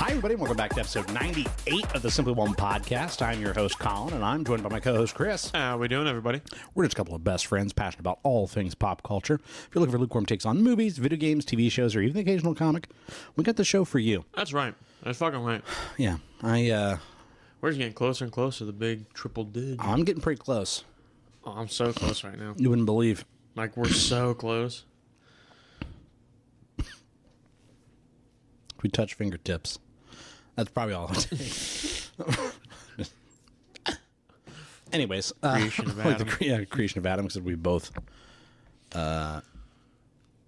Hi, everybody. Welcome back to episode 98 of the Simply One podcast. I'm your host, Colin, and I'm joined by my co-host, Chris. How we doing, everybody? We're just a couple of best friends passionate about all things pop culture. If you're looking for lukewarm takes on movies, video games, TV shows, or even the occasional comic, we got the show for you. That's right. That's fucking right. Yeah, We're just getting closer and closer to the big triple dig. I'm getting pretty close. Oh, I'm so close right now. You wouldn't believe. Like, we're so close. We touch fingertips. That's probably all it takes. Anyways, Creation of Adam. Creation of Adam, because we both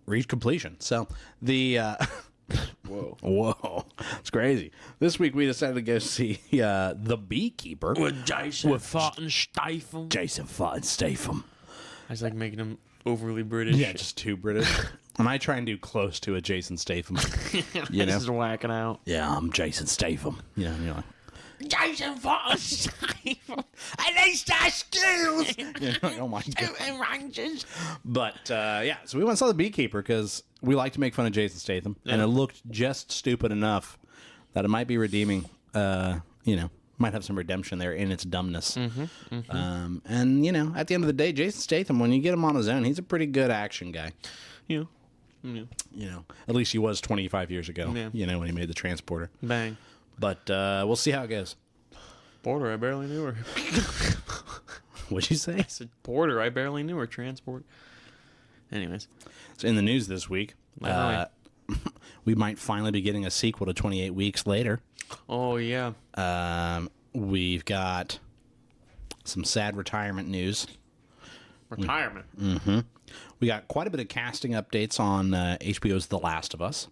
reached completion. So the whoa, it's crazy. This week we decided to go see the Beekeeper With Jason Stayfem. Jason Stayfem. I was like making him overly British. Yeah, just too British. And I try and do close to a Jason Statham. You know? This is whacking out. Yeah, I'm Jason Statham. You know, you're like, Jason Stayfem. at least I skills. You're like, oh my god. Shooting ranges. But yeah, so we went and saw the Beekeeper because we like to make fun of Jason Statham, and it looked just stupid enough that it might be redeeming. Might have some redemption there in its dumbness. And at the end of the day, Jason Statham, when you get him on his own, he's a pretty good action guy. Yeah. At least he was 25 years ago. Yeah. When he made the transporter. Bang. But we'll see how it goes. Porter, I barely knew her. What'd you say? I said Porter, I barely knew her. Transport. Anyways. So in the news this week, we might finally be getting a sequel to 28 Weeks Later. Oh, yeah. We've got some sad retirement news. Retirement. We got quite a bit of casting updates on HBO's The Last of Us.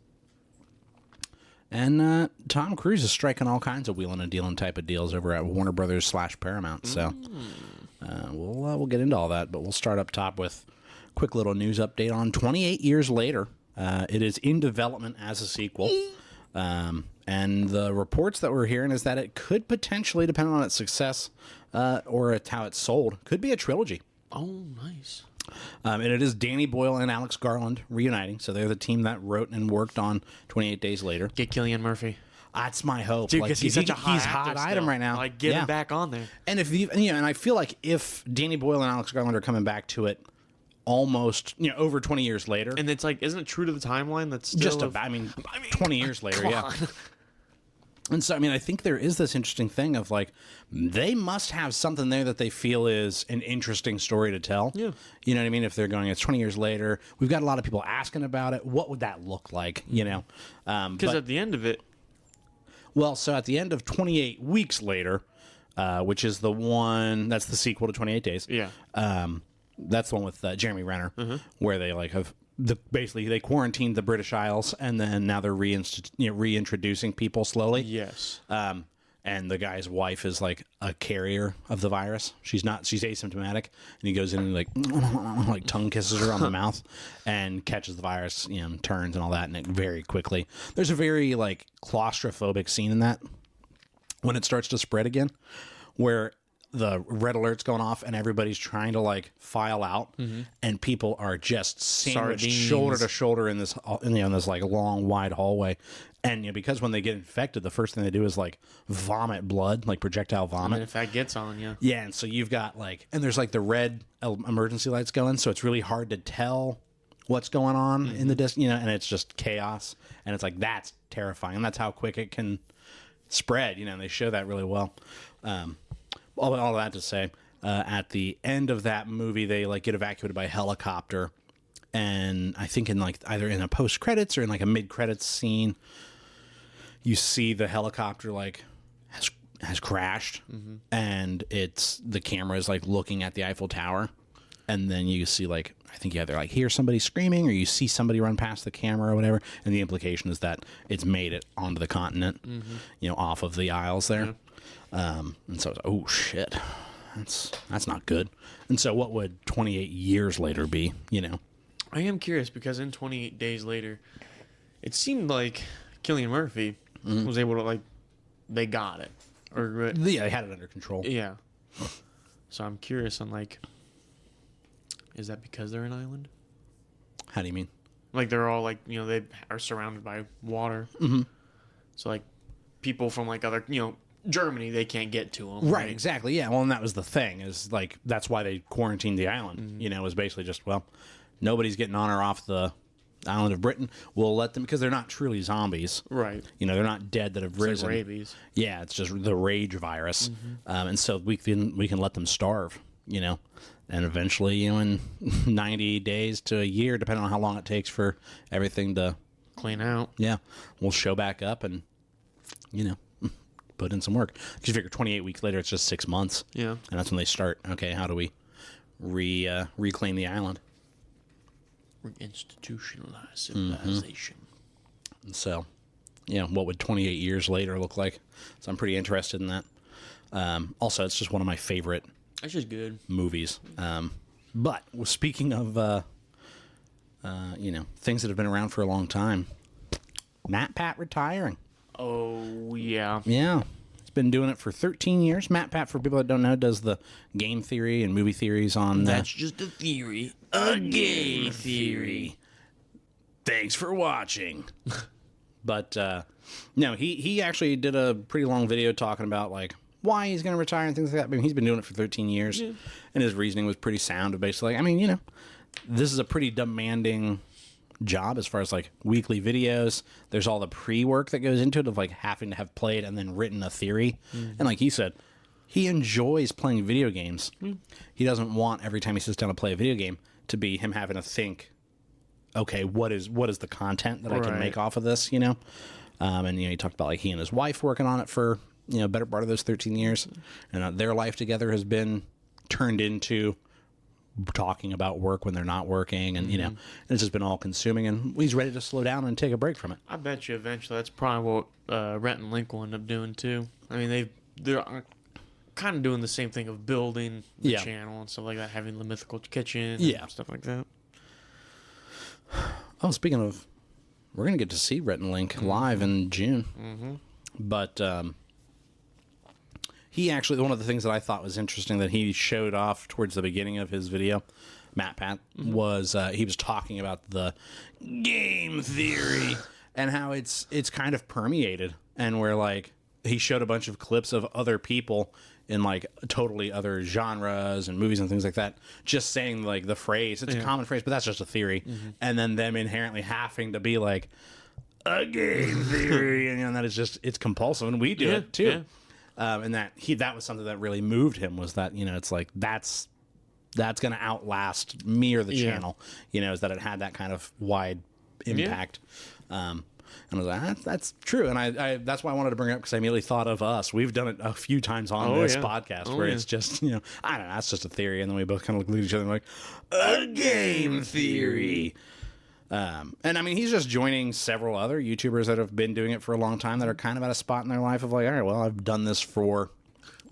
And Tom Cruise is striking all kinds of wheeling and dealing type of deals over at Warner Brothers / Paramount. So we'll get into all that, but we'll start up top with a quick little news update on 28 Years Later. It is in development as a sequel. And the reports that we're hearing is that it could potentially, depending on its success or how it's sold, could be a trilogy. Oh, nice. And it is Danny Boyle and Alex Garland reuniting. So they're the team that wrote and worked on 28 Days Later. Get Cillian Murphy. That's my hope. Dude, because he's such a hot item right now. Like, get him back on there. And and I feel like if Danny Boyle and Alex Garland are coming back to it almost, over 20 years later. And it's like, isn't it true to the timeline? That's still just about, 20 years later, yeah. And so, I think there is this interesting thing of, like, they must have something there that they feel is an interesting story to tell. Yeah. You know what I mean? If they're going, it's 20 years later, we've got a lot of people asking about it. What would that look like, Because at the end of it... Well, so at the end of 28 Weeks Later, which is the one, that's the sequel to 28 Days. Yeah. That's the one with Jeremy Renner, where they, like, have... basically, they quarantined the British Isles, and then now they're reintroducing people slowly. Yes. And the guy's wife is like a carrier of the virus. She's asymptomatic, and he goes in and like tongue kisses her on the mouth, and catches the virus. Turns and all that, and it very quickly. There's a very like claustrophobic scene in that when it starts to spread again, where the red alert's going off and everybody's trying to like file out, and people are just sandwiched shoulder to shoulder in this like long wide hallway. And because when they get infected, the first thing they do is like vomit blood, like projectile vomit. And if that gets on you. Yeah, and so you've got like, and there's like the red emergency lights going, so it's really hard to tell what's going on in the distance, and it's just chaos. And it's like, that's terrifying. And that's how quick it can spread, and they show that really well. All that to say, at the end of that movie, they like get evacuated by helicopter, and I think in like either in a post credits or in like a mid credits scene, you see the helicopter like has crashed, and the camera is like looking at the Eiffel Tower, and then you see like, I think you either like hear somebody screaming or you see somebody run past the camera or whatever, and the implication is that it's made it onto the continent, off of the Isles there. And so I was like, oh shit, that's not good. And so what would 28 years later be, I am curious, because in 28 Days Later, it seemed like Cillian Murphy was able to, like, they got it. Or yeah, they had it under control. Yeah. So I'm curious on, like, is that because they're an island? How do you mean? Like, they're all, like, they are surrounded by water. Mm-hmm. So, like, people from like other, Germany, they can't get to them. Right, exactly. Yeah. Well, and that was the thing, is like that's why they quarantined the island. It was basically just, well, nobody's getting on or off the island of Britain. We'll let them, because they're not truly zombies. Right. They're not dead that have risen. Like rabies. Yeah, it's just the rage virus, and so we can let them starve. And eventually, in 90 days to a year, depending on how long it takes for everything to clean out. Yeah, we'll show back up and put in some work. Because you figure 28 weeks later, it's just 6 months. Yeah. And that's when they start. Okay, how do we reclaim the island? Reinstitutionalize civilization. And so, what would 28 years later look like? So I'm pretty interested in that. Also, it's just one of my favorite. That's just good. Movies. But speaking of, things that have been around for a long time, Matt Pat retiring. Oh, yeah. Yeah. He's been doing it for 13 years. Matt Pat, for people that don't know, does the game theory and movie theories on... That's just a theory. A game theory. Thanks for watching. But, no, he actually did a pretty long video talking about, like, why he's going to retire and things like that. I mean, he's been doing it for 13 years, and his reasoning was pretty sound. Basically, this is a pretty demanding job as far as like weekly videos. There's all the pre-work that goes into it of like having to have played and then written a theory. And like he said, he enjoys playing video games. He doesn't want every time he sits down to play a video game to be him having to think, okay, what is the content that I can make off of this, and he talked about like he and his wife working on it for better part of those 13 years, and their life together has been turned into talking about work when they're not working, and it's just been all consuming, and he's ready to slow down and take a break from it. I bet you eventually that's probably what Rhett and Link will end up doing too. I mean, they're kind of doing the same thing of building the channel and stuff like that, having the mythical kitchen, and stuff like that. Oh, speaking of, we're gonna get to see Rhett and Link live in June, but he actually, one of the things that I thought was interesting that he showed off towards the beginning of his video, Matt Pat, was he was talking about the game theory and how it's kind of permeated, and where like he showed a bunch of clips of other people in like totally other genres and movies and things like that, just saying like the phrase. It's a common phrase, but that's just a theory, and then them inherently having to be like a game theory, and that is just, it's compulsive, and we do it too. Yeah. And that was something that really moved him, was that, it's like, that's going to outlast me or the channel, is that it had that kind of wide impact. And I was like, that's true. And I that's why I wanted to bring it up, because I immediately thought of us. We've done it a few times on this podcast where it's just, I don't know, that's just a theory. And then we both kind of look at each other and like, a game theory. And I mean, he's just joining several other YouTubers that have been doing it for a long time, that are kind of at a spot in their life of like, all right, well, I've done this for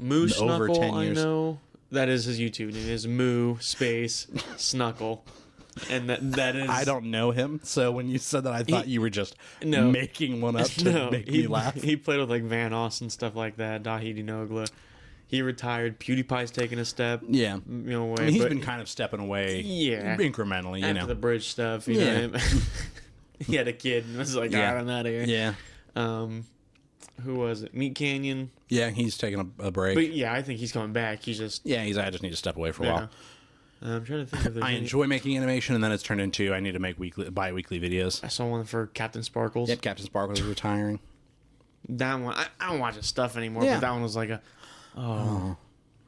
over 10 years. I know that is his YouTube name. It is Moo space Snuckle, and that is. I don't know him, so when you said that, I thought you were just making one up to make me laugh. He played with like Van Austin, stuff like that. Dahidi Nogla. He retired. PewDiePie's taking a step. Yeah. Away. I mean, he's been kind of stepping away incrementally, After the bridge stuff, you know. He had a kid and was like, all right, I'm out of here. Yeah. Who was it? Meat Canyon. Yeah, he's taking a break. But yeah, I think he's coming back. He's just... Yeah, I just need to step away for a while. I'm trying to think of I enjoy making animation, and then it's turned into I need to make bi-weekly videos. I saw one for Captain Sparkles. Yep, Captain Sparkles is retiring. That one, I don't watch his stuff anymore, but that one was like a...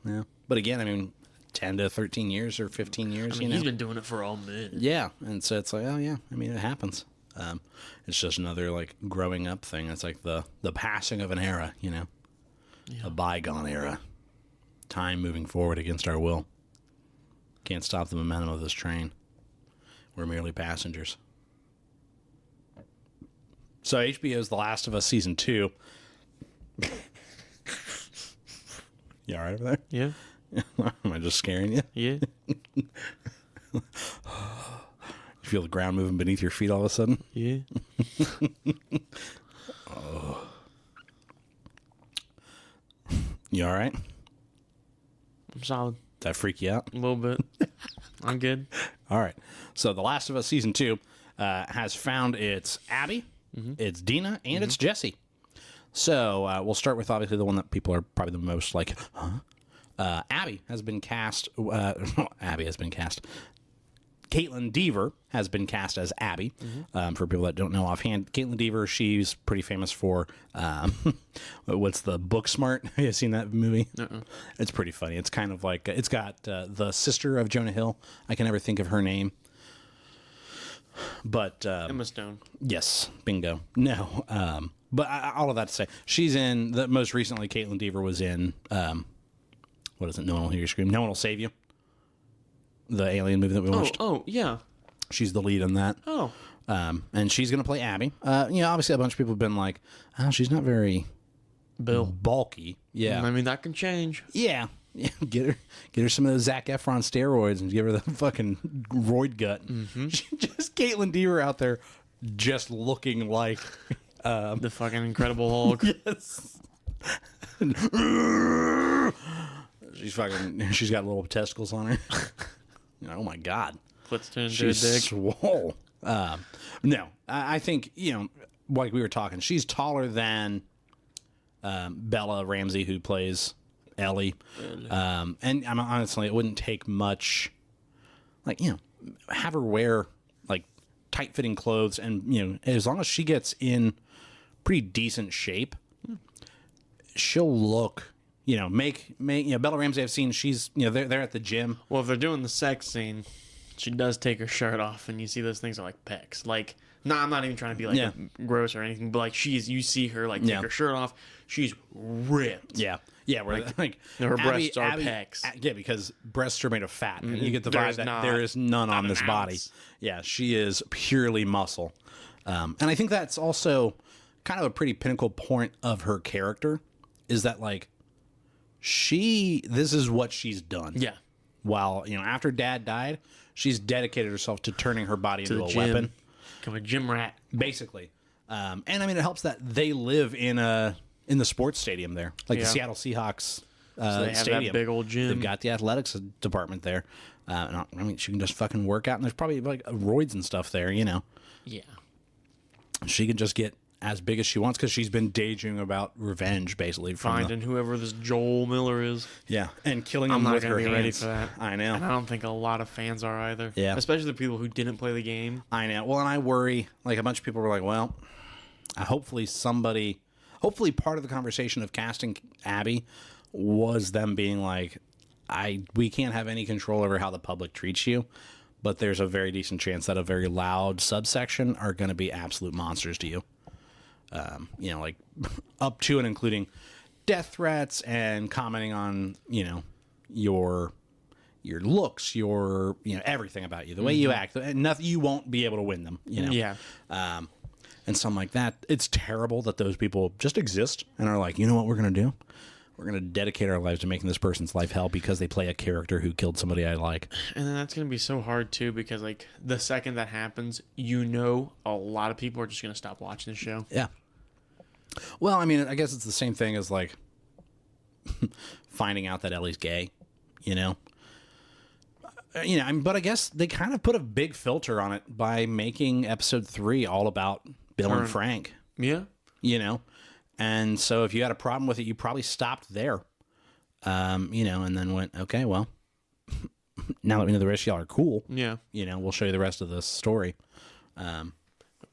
Yeah. But again, I mean, 10 to 13 years or 15 years, he's been doing it for all minute. Yeah. And so it's like, oh, yeah. I mean, it happens. It's just another, like, growing up thing. It's like the passing of an era, a bygone era. Time moving forward against our will. Can't stop the momentum of this train. We're merely passengers. So HBO's The Last of Us Season 2... You all right over there? Yeah. Am I just scaring you? Yeah. You feel the ground moving beneath your feet all of a sudden? Yeah. Oh. You all right? I'm solid. Did that freak you out? A little bit. I'm good. All right. So The Last of Us Season 2 has found its Abby, it's Dina, and it's Jesse. So we'll start with obviously the one that people are probably the most like, huh? Abby has been cast. Abby has been cast. Caitlin Deaver has been cast as Abby. For people that don't know offhand, Caitlin Deaver, she's pretty famous for what's the Booksmart? Have you seen that movie? It's pretty funny. It's kind of like it's got the sister of Jonah Hill. I can never think of her name, but Emma Stone. Yes, bingo. No, but all of that to say, she's in the most recently. Caitlin Deaver was in what is it? No One Will Hear You Scream. No One Will Save You. The alien movie that we watched. Oh, yeah. She's the lead in that. Oh. And she's going to play Abby. Obviously a bunch of people have been like, oh, she's not very bulky. Yeah. I mean, that can change. Yeah. Get her some of those Zac Efron steroids and give her the fucking roid gut. Just Caitlin Deaver out there just looking like... the fucking Incredible Hulk. Yes. She's got little testicles on her. Oh my God. Let's turn into a dick. She's swole. No, I think, like we were talking, she's taller than Bella Ramsey, who plays Ellie. And honestly, it wouldn't take much, have her wear like tight fitting clothes, and as long as she gets in pretty decent shape, she'll look. Make Bella Ramsey. I've seen she's they're at the gym. Well, if they're doing the sex scene, she does take her shirt off, and you see those things are like pecs. Like, I'm not even trying to be like gross or anything, but like you see her like take her shirt off. She's ripped. Yeah. Where like her breasts are pecs. Yeah, because breasts are made of fat, and you get the vibe that there is none on this body. Yeah, she is purely muscle, and I think that's also kind of a pretty pinnacle point of her character, is that like. This is what she's done. Yeah. While, after Dad died, she's dedicated herself to turning her body into a weapon. Become a gym rat. Basically. And I mean, it helps that they live in the sports stadium there. Like the Seattle Seahawks so they have stadium. That big old gym. They've got the athletics department there. And I mean, she can just fucking work out, and there's probably like roids and stuff there, Yeah. She can just get as big as she wants, because she's been daydreaming about revenge, basically. Finding whoever this Joel Miller is. Yeah, and killing him with her hands. I'm not ready for that. I know. And I don't think a lot of fans are either. Yeah. Especially the people who didn't play the game. I know. Well, and I worry, like a bunch of people were like, well, hopefully part of the conversation of casting Abby was them being like, we can't have any control over how the public treats you, but there's a very decent chance that a very loud subsection are going to be absolute monsters to you. Like up to and including death threats and commenting on, your looks, your, everything about you, the way you act, and nothing, you won't be able to win them, Yeah. And something like that. It's terrible that those people just exist and are like, you know what we're going to do? We're going to dedicate our lives to making this person's life hell because they play a character who killed somebody I like. And then that's going to be so hard, too, because, like, the second that happens, a lot of people are just going to stop watching the show. Yeah. Well, I mean, I guess it's the same thing as, like, finding out that Ellie's gay, but I guess they kind of put a big filter on it by making episode 3 all about Bill and Frank. Yeah. And so if you had a problem with it, you probably stopped there, and then went, okay, well, now that we know the rest of y'all are cool, we'll show you the rest of the story. But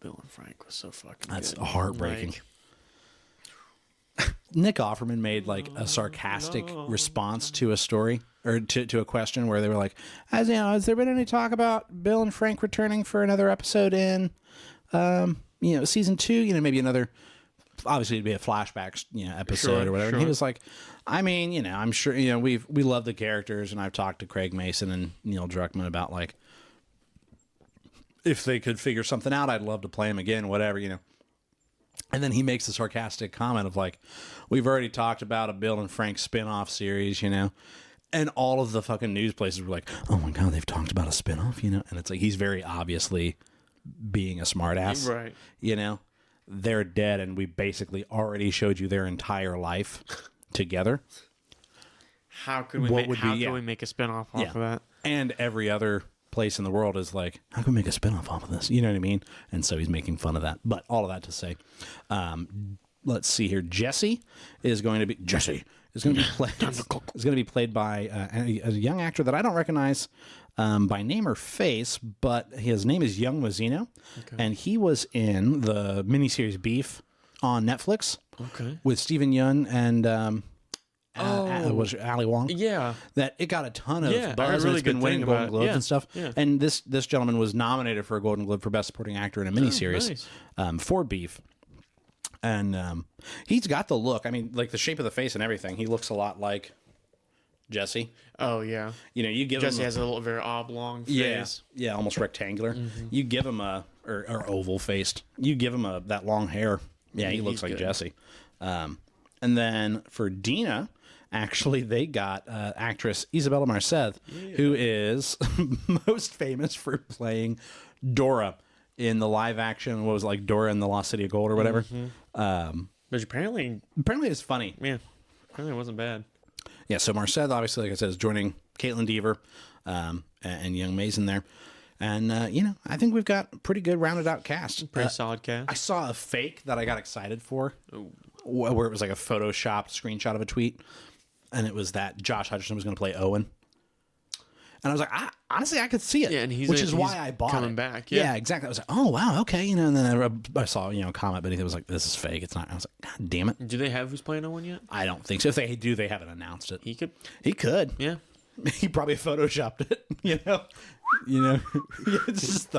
Bill and Frank was so fucking That's good. heartbreaking. Nick Offerman made like a sarcastic response to a story or to a question where they were like, has there been any talk about Bill and Frank returning for another episode in, season 2, maybe another, obviously it'd be a flashback, episode or whatever. Sure. And he was like, I mean, I'm sure, we love the characters, and I've talked to Craig Mason and Neil Druckmann about like, if they could figure something out, I'd love to play him again, whatever, And then he makes a sarcastic comment of like, we've already talked about a Bill and Frank spin-off series, and all of the fucking news places were like, oh my God, they've talked about a spin-off, and it's like, he's very obviously being a smartass, right? They're dead, and we basically already showed you their entire life together. How could we make a spin-off off of that? And every other place in the world is like, how can we make a spin-off off of this? You know what I mean? And so he's making fun of that. But all of that to say, let's see here. Jesse is going to be played by a young actor that I don't recognize by name or face, but his name is Young Mazzino, and he was in the miniseries Beef on Netflix with Stephen Yeun and was Ali Wong. Yeah, that it got a ton of buzz. I heard really it's been good winning thing Golden about Globes and stuff. Yeah. And this gentleman was nominated for a Golden Globe for Best Supporting Actor in a miniseries for Beef. And he's got the look. I mean, like the shape of the face and everything. He looks a lot like Jesse. Oh yeah. You know, you give Jesse him has a little very oblong face. Yeah, almost rectangular. You give him or oval faced. You give him that long hair. Yeah, he looks like good. Jesse. And then for Dina, actually, they got actress Isabella Marced, who is most famous for playing Dora in the live action. What was it, like Dora in the Lost City of Gold or whatever. But apparently it's funny. Yeah, apparently it wasn't bad. Yeah, so Marced, obviously, like I said, is joining Caitlin Deaver and Young Mason there. And, I think we've got a pretty good rounded out cast. Pretty solid cast. I saw a fake that I got excited for, where it was like a photoshopped screenshot of a tweet. And it was that Josh Hutcherson was going to play Owen. And I was like, honestly, I could see it. Yeah, and which is why I bought coming it. Back. Yeah, exactly. I was like, oh, wow, okay. And then I saw, a comment beneath it was like, this is fake. It's not. I was like, God damn it. Do they have who's playing Owen yet? I don't think so. If they do, they haven't announced it. He could. He could. Yeah. He probably photoshopped it, It's just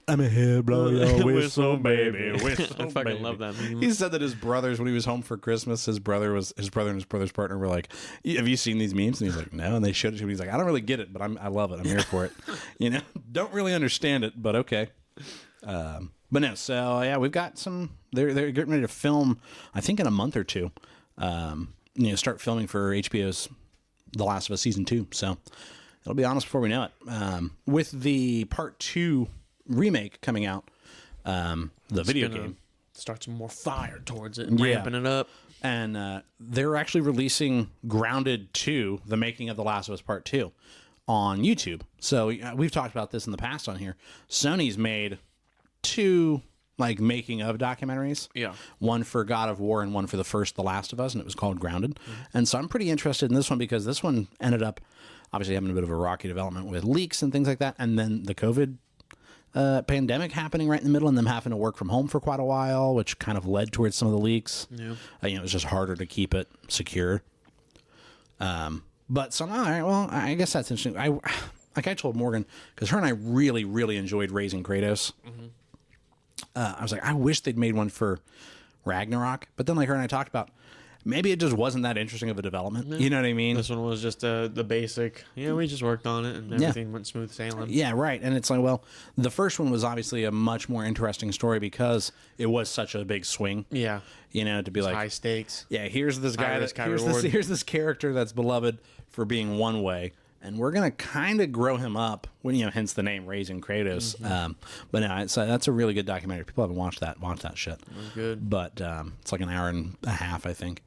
I'm a head blow your whistle, baby. Whistle, I fucking love that meme. He said that his brothers, when he was home for Christmas, his brother and his brother's partner were like, "Have you seen these memes?" And he's like, "No." And they showed it to him. He's like, "I don't really get it, but I love it. I'm here for it." Don't really understand it, but okay. But no, so yeah, we've got some. They're getting ready to film. I think in a month or two. Start filming for HBO's The Last of Us season 2. So it'll be honest before we know it. With the part 2 remake coming out, the video game start some more fire towards it and ramping it up. And they're actually releasing Grounded 2, the making of The Last of Us Part 2, on YouTube. So we've talked about this in the past on here. Sony's made 2 making of documentaries. Yeah. One for God of War and one for the first The Last of Us, and it was called Grounded. And so I'm pretty interested in this one because this one ended up obviously having a bit of a rocky development with leaks and things like that, and then the COVID pandemic happening right in the middle and them having to work from home for quite a while, which kind of led towards some of the leaks. Yeah. It was just harder to keep it secure. But so, all right, well, I guess that's interesting. I told Morgan, because her and I really, really enjoyed Raising Kratos. I was like, I wish they'd made one for Ragnarok. But then her and I talked about, maybe it just wasn't that interesting of a development. You know what I mean? This one was just the basic. Yeah, we just worked on it and everything went smooth sailing. Yeah, right. And it's like, well, the first one was obviously a much more interesting story because it was such a big swing. Yeah. To be like high stakes. Yeah, here's this guy that here's this character that's beloved for being one way. And we're gonna kind of grow him up, hence the name Raising Kratos. But no, that's a really good documentary. People haven't watched that. Watch that shit. That's good. But it's like an hour and a half, I think.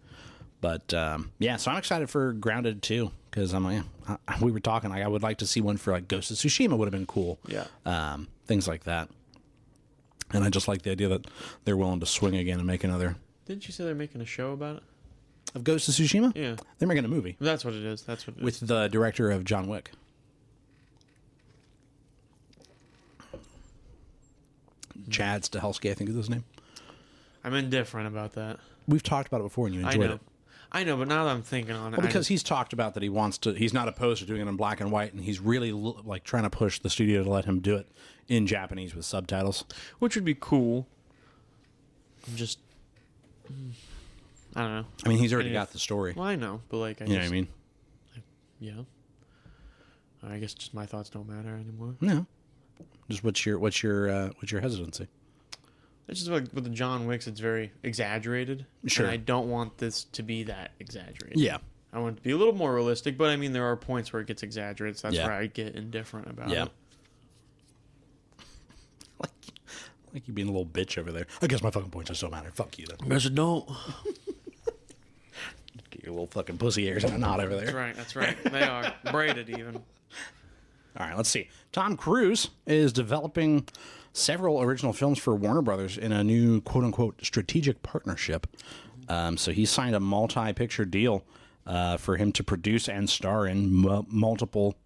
But yeah, so I'm excited for Grounded too because we were talking. I would like to see one for Ghost of Tsushima would have been cool. Yeah. Things like that. And I just like the idea that they're willing to swing again and make another. Didn't you say they're making a show about it? Of Ghost of Tsushima? Yeah. They're making a movie. That's what it is. With the director of John Wick. Chad Stahelski, I think is his name. I'm indifferent about that. We've talked about it before and you enjoyed it. I know, but now that I'm thinking on it... Well, because he's talked about that he's not opposed to doing it in black and white, and he's really trying to push the studio to let him do it in Japanese with subtitles. Which would be cool. I'm just... I don't know. I mean, he's already got the story. Well, I know, but you know what I mean? Yeah. I guess just my thoughts don't matter anymore. No. Just what's your hesitancy? It's just with the John Wicks, it's very exaggerated. Sure. And I don't want this to be that exaggerated. Yeah. I want it to be a little more realistic, but I mean, there are points where it gets exaggerated, so that's where I get indifferent about it. Like you being a little bitch over there. I guess my fucking points just don't matter. Fuck you then. Because it don't. Get your little fucking pussy hairs in a knot over there. That's right. They are. Braided even. All right, let's see. Tom Cruise is developing several original films for Warner Brothers in a new quote-unquote strategic partnership. So he signed a multi-picture deal for him to produce and star in multiple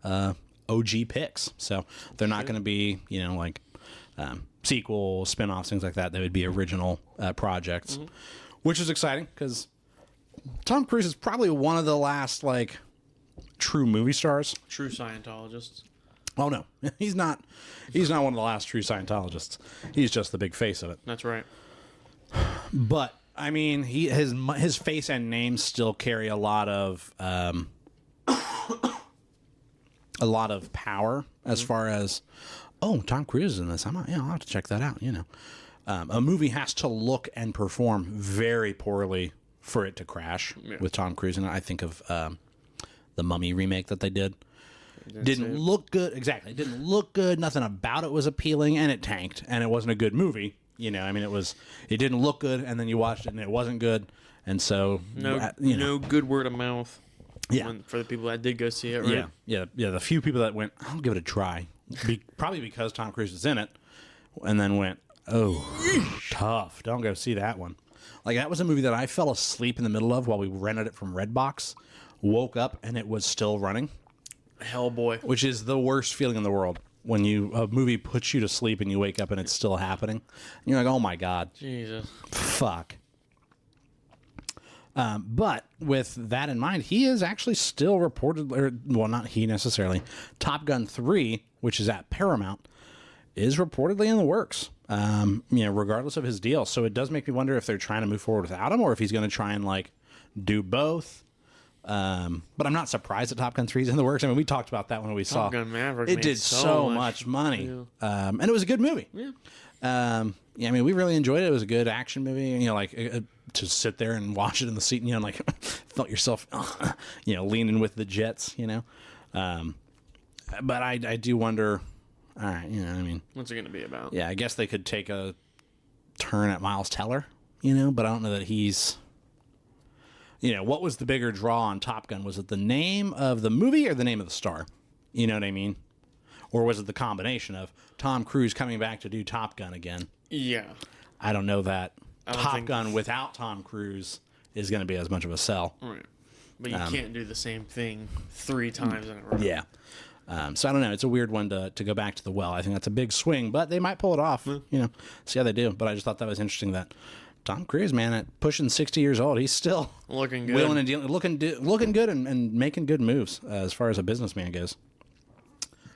OG picks. So they're not going to be, like sequels, spin-offs, things like that. They would be original projects, which is exciting because Tom Cruise is probably one of the last, like, true movie stars. True Scientologists. Oh, no. He's not one of the last true Scientologists. He's just the big face of it. That's right. But, I mean, his face and name still carry a lot of power as far as, oh, Tom Cruise is in this. I'll have to check that out, A movie has to look and perform very poorly for it to crash with Tom Cruise. And I think of the Mummy remake that they did. Didn't look good. Exactly. It didn't look good. Nothing about it was appealing, and it tanked, and it wasn't a good movie. It didn't look good, and then you watched it, and it wasn't good. And so, no good word of mouth. Yeah. For the people that did go see it, right? Yeah. The few people that went, I'll give it a try. Probably because Tom Cruise is in it, and then went, oh, tough. Don't go see that one. Like, that was a movie that I fell asleep in the middle of while we rented it from Redbox. Woke up, and it was still running. Hellboy. Which is the worst feeling in the world. When a movie puts you to sleep and you wake up and it's still happening. And you're like, oh, my God. Jesus. Fuck. But with that in mind, he is actually still reported, not he necessarily. Top Gun 3, which is at Paramount, is reportedly in the works, regardless of his deal. So it does make me wonder if they're trying to move forward without him or if he's going to try and, like, do both. But I'm not surprised that Top Gun 3 is in the works. I mean, we talked about that when we saw Top Gun Maverick. It did so much money. Yeah. And it was a good movie. Yeah. I mean, we really enjoyed it. It was a good action movie. To sit there and watch it in the seat, felt yourself, leaning with the jets, But I do wonder, all right, what's it going to be about? Yeah, I guess they could take a turn at Miles Teller, but I don't know that he's, what was the bigger draw on Top Gun? Was it the name of the movie or the name of the star? You know what I mean? Or was it the combination of Tom Cruise coming back to do Top Gun again? Yeah. I don't know that Top Gun without Tom Cruise is going to be as much of a sell. Right. But you can't do the same thing 3 times in a row. Yeah. So I don't know. It's a weird one to go back to the well. I think that's a big swing, but they might pull it off. See how they do. But I just thought that was interesting that Tom Cruise, man, at pushing 60 years old, he's still looking good, willing and dealing, looking good and making good moves as far as a businessman goes.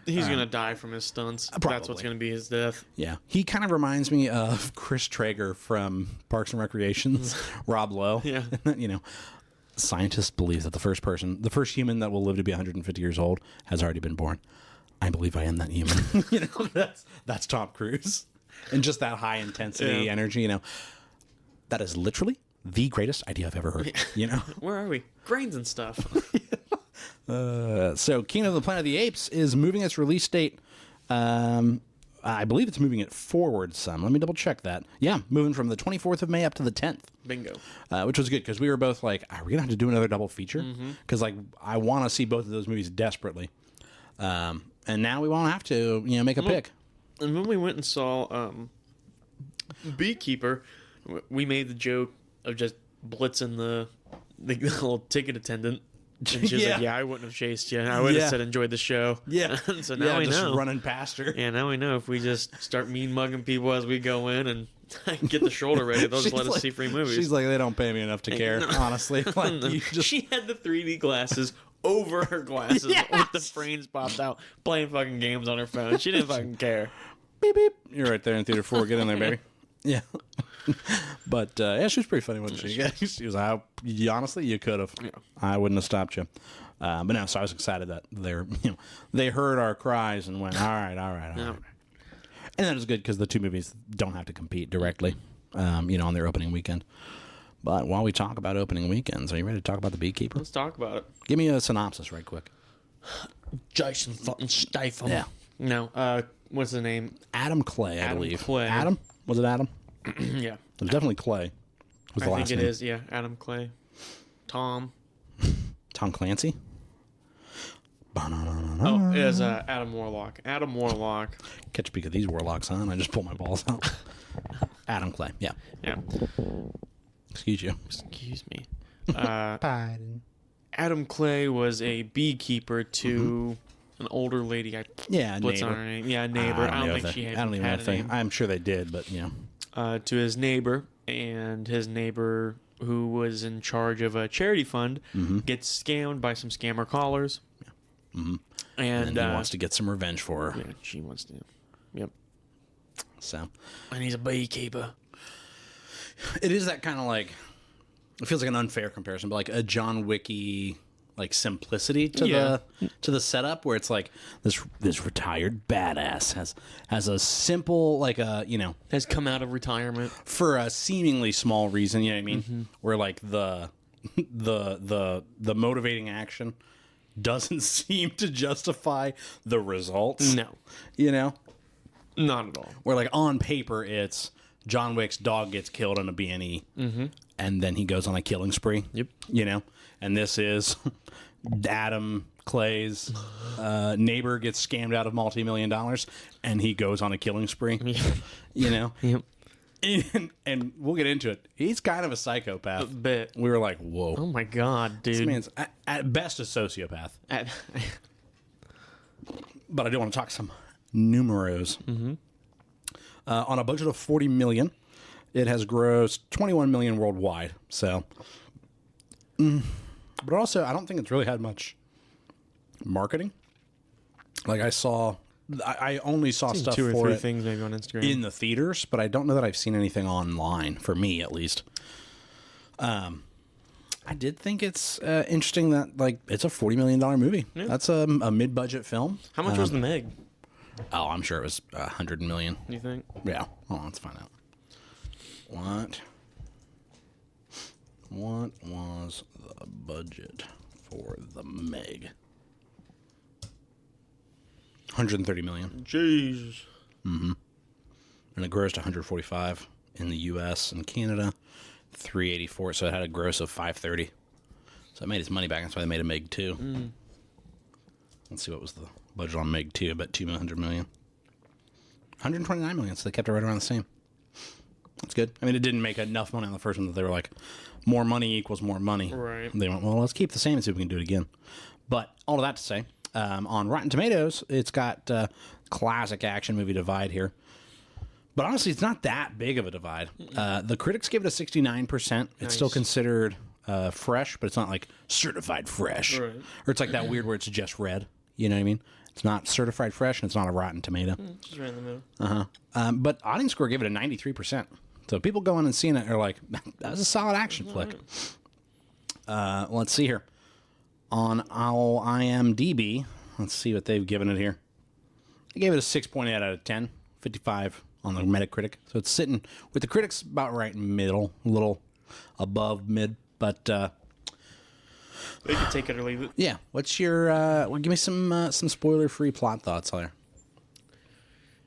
He's going to die from his stunts. Probably. That's what's going to be his death. Yeah. He kind of reminds me of Chris Traeger from Parks and Recreations, Rob Lowe. Yeah. Scientists believe that the first human that will live to be 150 years old has already been born. I believe I am that human. That's Tom Cruise. And just that high intensity energy, that is literally the greatest idea I've ever heard. Where are we? Grains and stuff. So Kingdom of the Planet of the Apes is moving its release date. I believe it's moving it forward some. Let me double check that. Yeah, moving from the 24th of May up to the 10th. Bingo. Which was good because we were both like, are we going to have to do another double feature? Because I want to see both of those movies desperately. And now we won't have to, make a pick. And when we went and saw Beekeeper, we made the joke of just blitzing the little ticket attendant. And she was like, I wouldn't have chased you. I would have said, enjoyed the show. Yeah. So now we just know. Running past her. Yeah, now we know if we just start mean mugging people as we go in and get the shoulder ready, they'll just let us see free movies. She's like, they don't pay me enough to care, honestly. Like, She had the 3D glasses over her glasses with the frames popped out, playing fucking games on her phone. She didn't fucking care. Beep, beep. You're right there in Theater 4. Get in there, baby. Yeah. But, she was pretty funny, wasn't she? She was like, honestly, you could have. Yeah. I wouldn't have stopped you. But no, so I was excited that they heard our cries and went, all right. And that was good because the two movies don't have to compete directly, on their opening weekend. But while we talk about opening weekends, are you ready to talk about The Beekeeper? Let's talk about it. Give me a synopsis right quick. Jason fucking Stayfem. Yeah. No, what's the name? Adam Clay, I believe. Clay. Adam? Was it Adam? Yeah. It was definitely Clay. Was the I last think it name. is, yeah. Adam Clay. Tom Clancy? Oh, it was Adam Warlock. Adam Warlock. Catch a peek of these warlocks, huh? And I just pull my balls out. Adam Clay, yeah. Yeah. Excuse you. Excuse me. Pardon. Adam Clay was a beekeeper to an older lady. What's neighbor. her name? Yeah, neighbor. I don't think she had. I don't even had know a name. I'm sure they did, but To his neighbor, and his neighbor, who was in charge of a charity fund, gets scammed by some scammer callers. And he wants to get some revenge for her. Yeah, she wants to. Yep. So, and he's a beekeeper. it is that kind of like, it feels like an unfair comparison, but like a John Wicky like simplicity to the setup, where it's like this retired badass has a simple like has come out of retirement for a seemingly small reason, you know what I mean? Where like the motivating action doesn't seem to justify the results. No. Not at all. Where like on paper it's John Wick's dog gets killed in a B&E, and then he goes on a killing spree. Yep. And this is Adam Clay's neighbor gets scammed out of multi-million dollars, and he goes on a killing spree. Yep. And we'll get into it. He's kind of a psychopath. A bit. We were like, whoa. Oh my god, dude. This man's at best a sociopath. But I do want to talk some numeros. On a budget of $40 million, it has grossed $21 million worldwide. So, but also, I don't think it's really had much marketing. Like I only saw stuff two or for three it things maybe on Instagram in the theaters, but I don't know that I've seen anything online, for me at least. I did think it's interesting that like it's a $40 million movie. Yeah. That's a mid-budget film. How much was the Meg? Oh, I'm sure it was 100 million. You think? Yeah. Hold on, let's find out. What was the budget for the Meg? 130 million. Jesus. And it grossed 145 in the U.S. and Canada, 384. So it had a gross of 530. So it made its money back. That's why they made a Meg 2. Let's see what was the budget on Meg 2. About $200 million. 129 million. So they kept it right around the same. That's good. I mean, it didn't make enough money on the first one that they were like, more money equals more money. Right. They went, well, let's keep the same and see if we can do it again. But all of that to say, on Rotten Tomatoes, it's got classic action movie divide here. But honestly, it's not that big of a divide. The critics give it a 69%. It's still considered fresh, but it's not like certified fresh. Right. Or it's like that weird where it's just red. You know what I mean? It's not certified fresh, and it's not a Rotten Tomato. Just right in the middle. But audience score gave it a 93%. So people going and seeing it are like, that was a solid action flick. Let's see here. On our IMDb, let's see what they've given it here. I gave it a 6.8 out of 10, 55 on the Metacritic. So it's sitting with the critics about right in the middle, a little above mid, but we can take it or leave it. Yeah. What's your give me some spoiler-free plot thoughts there.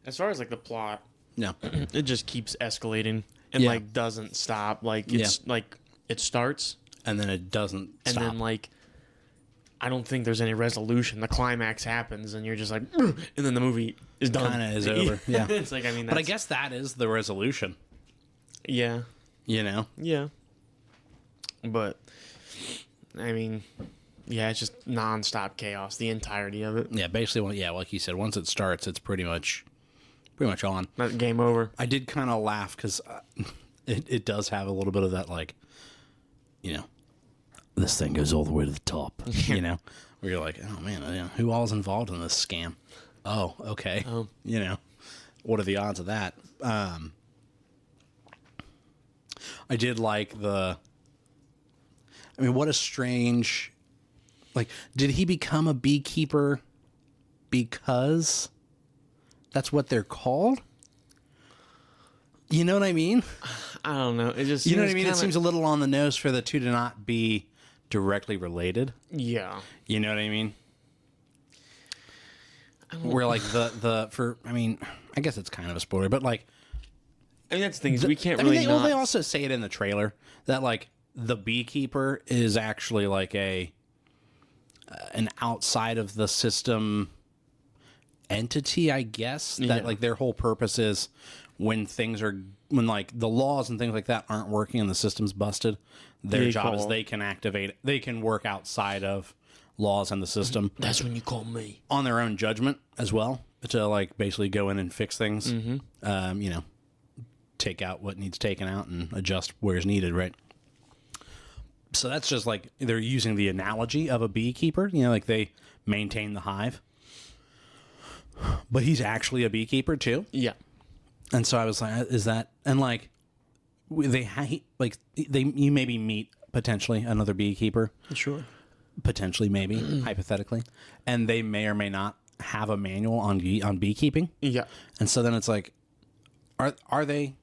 As far as like the plot, no. It just keeps escalating and like doesn't stop. Like it's like it starts and then it doesn't and stop. then like I don't think there's any resolution. The climax happens and you're just like and then the movie is done. Kind of is over. Yeah. It's like, I mean, but I guess that is the resolution. Yeah. You know? Yeah. But I mean, yeah, it's just nonstop chaos, the entirety of it. Yeah, basically, like you said, once it starts, it's pretty much on. Not game over. I did kind of laugh because it does have a little bit of that, like, this thing goes all the way to the top, where you're like, oh, man, who all is involved in this scam? Oh, okay. What are the odds of that? I did like what a strange, like, did he become a beekeeper because that's what they're called? You know what I mean? I don't know. It just you know what I mean? It seems a little on the nose for the two to not be directly related. Yeah. You know what I mean? Where like I guess it's kind of a spoiler, but like, I mean, that's the thing is we can't really. They also say it in the trailer that like the beekeeper is actually like an outside of the system entity, I guess. That like their whole purpose is when like the laws and things like that aren't working and the system's busted, their job is they can work outside of laws and the system. That's when you call me. On their own judgment as well, to like basically go in and fix things. Take out what needs taken out and adjust where is needed, right? So that's just like they're using the analogy of a beekeeper, like they maintain the hive. But he's actually a beekeeper too. Yeah. And so I was like, is that, and like you maybe meet potentially another beekeeper. Sure. Potentially, maybe, hypothetically. And they may or may not have a manual on beekeeping. Yeah. And so then it's like, are they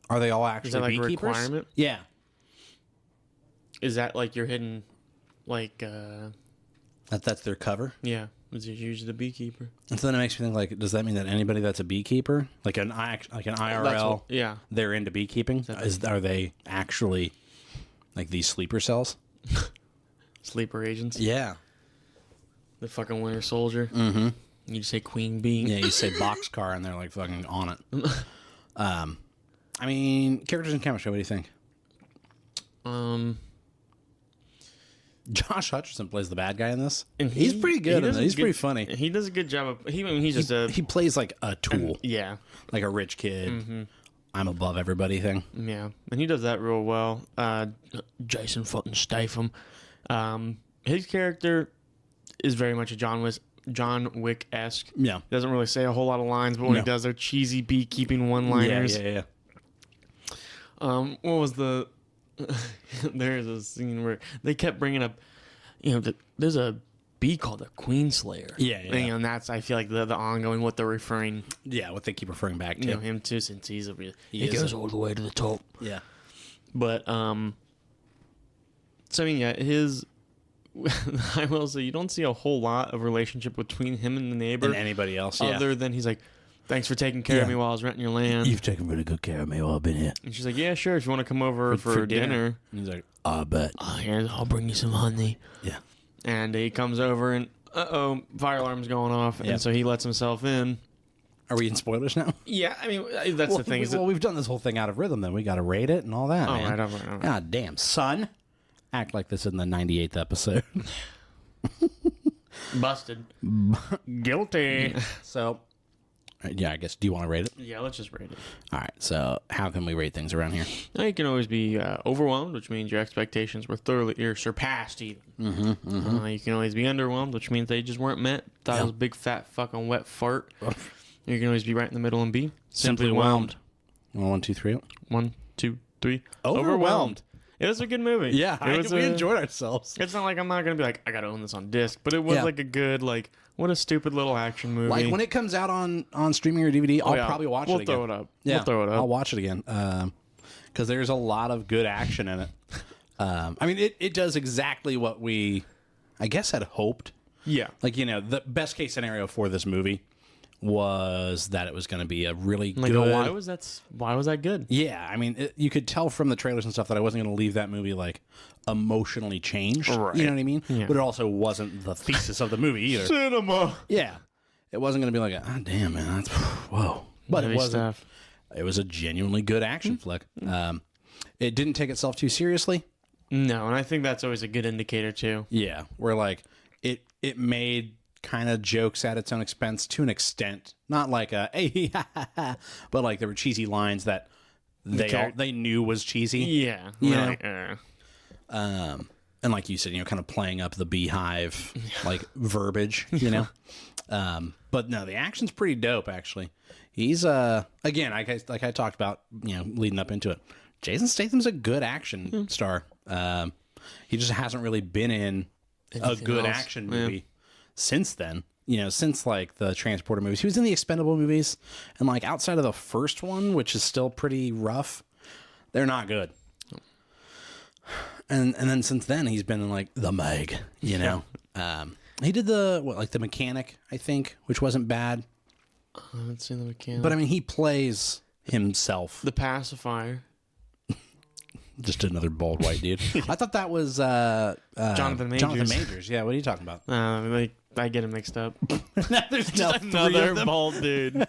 all actually is that like beekeepers? A requirement? Yeah. Is that like your hidden, like... That's their cover? Yeah. Is usually the beekeeper. And so then it makes me think, like, does that mean that anybody that's a beekeeper, like an IRL, they're into beekeeping? Are they actually like these sleeper cells? Sleeper agents? Yeah. The fucking Winter Soldier? Mm-hmm. You just say Queen Bee? Yeah, you say boxcar and they're like fucking on it. I mean, characters and chemistry, what do you think? Josh Hutcherson plays the bad guy in this. And he's pretty good in it. He's pretty funny. He does a good job of... He plays like a tool. Yeah. Like a rich kid. I'm above everybody thing. Yeah. And he does that real well. Jason fucking Stayfem. His character is very much a John Wick-esque. Yeah. He doesn't really say a whole lot of lines, but when he does, they're cheesy beekeeping one-liners. Yeah. What was the... There's a scene where they kept bringing up, there's a bee called a Queen Slayer. Yeah. And that's, I feel like, the ongoing, what they're referring... Yeah, what they keep referring back to. Him to, since he goes all the way to the top. Yeah. But, so, I mean, yeah, I will say, you don't see a whole lot of relationship between him and the neighbor. And anybody else, Other than he's like, thanks for taking care of me while I was renting your land. You've taken really good care of me while I've been here. And she's like, yeah, sure, if you want to come over for dinner. And he's like, I bet. Here, I'll bring you some honey. Yeah. And he comes over and, fire alarm's going off. And so he lets himself in. Are we in spoilers now? Yeah, I mean, that's the thing. We've done this whole thing out of rhythm, then. We got to rate it and all that, man. All right. God damn, son. Act like this in the 98th episode. Busted. Guilty. So... Yeah, I guess. Do you want to rate it? Yeah, let's just rate it. All right. So, how can we rate things around here? Now, you can always be overwhelmed, which means your expectations were thoroughly surpassed. Even you can always be underwhelmed, which means they just weren't met. Thought it was a big fat fucking wet fart. You can always be right in the middle and be simply whelmed. 1, 2, 3. 1, 2, 3. Overwhelmed. It was a good movie. Yeah, we enjoyed ourselves. It's not like I'm not gonna be like I gotta own this on disc, but it was like a good what a stupid little action movie. Like when it comes out on streaming or DVD, I'll probably watch it again. We'll throw it up. Yeah, we'll throw it up. I'll watch it again because there's a lot of good action in it. I mean, it does exactly what we, I guess, had hoped. Yeah, like the best case scenario for this movie was that it was going to be a really good. Why was that good? Yeah, I mean, you could tell from the trailers and stuff that I wasn't going to leave that movie like emotionally changed. Right. You know what I mean? Yeah. But it also wasn't the thesis of the movie either. Cinema. Yeah, it wasn't going to be like, damn man, that's whoa. But it wasn't. It was a genuinely good action flick. It didn't take itself too seriously. No, and I think that's always a good indicator too. Yeah, where like it made kind of jokes at its own expense to an extent, not like but like there were cheesy lines that they knew was cheesy. Yeah, and like you said, kind of playing up the beehive like verbiage, But no, the action's pretty dope actually. He's again, like I talked about, leading up into it. Jason Statham's a good action star. He just hasn't really been in a good action movie. Since then, since like the Transporter movies, he was in the Expendable movies, and like outside of the first one, which is still pretty rough, they're not good. And then since then, he's been in like The Meg, He did the Mechanic, I think, which wasn't bad. I haven't seen The Mechanic, but I mean, he plays himself. The Pacifier. Just another bald white dude. I thought that was Jonathan Majors. Jonathan Majors. Yeah, what are you talking about? I get him mixed up. There's now Another bald dude.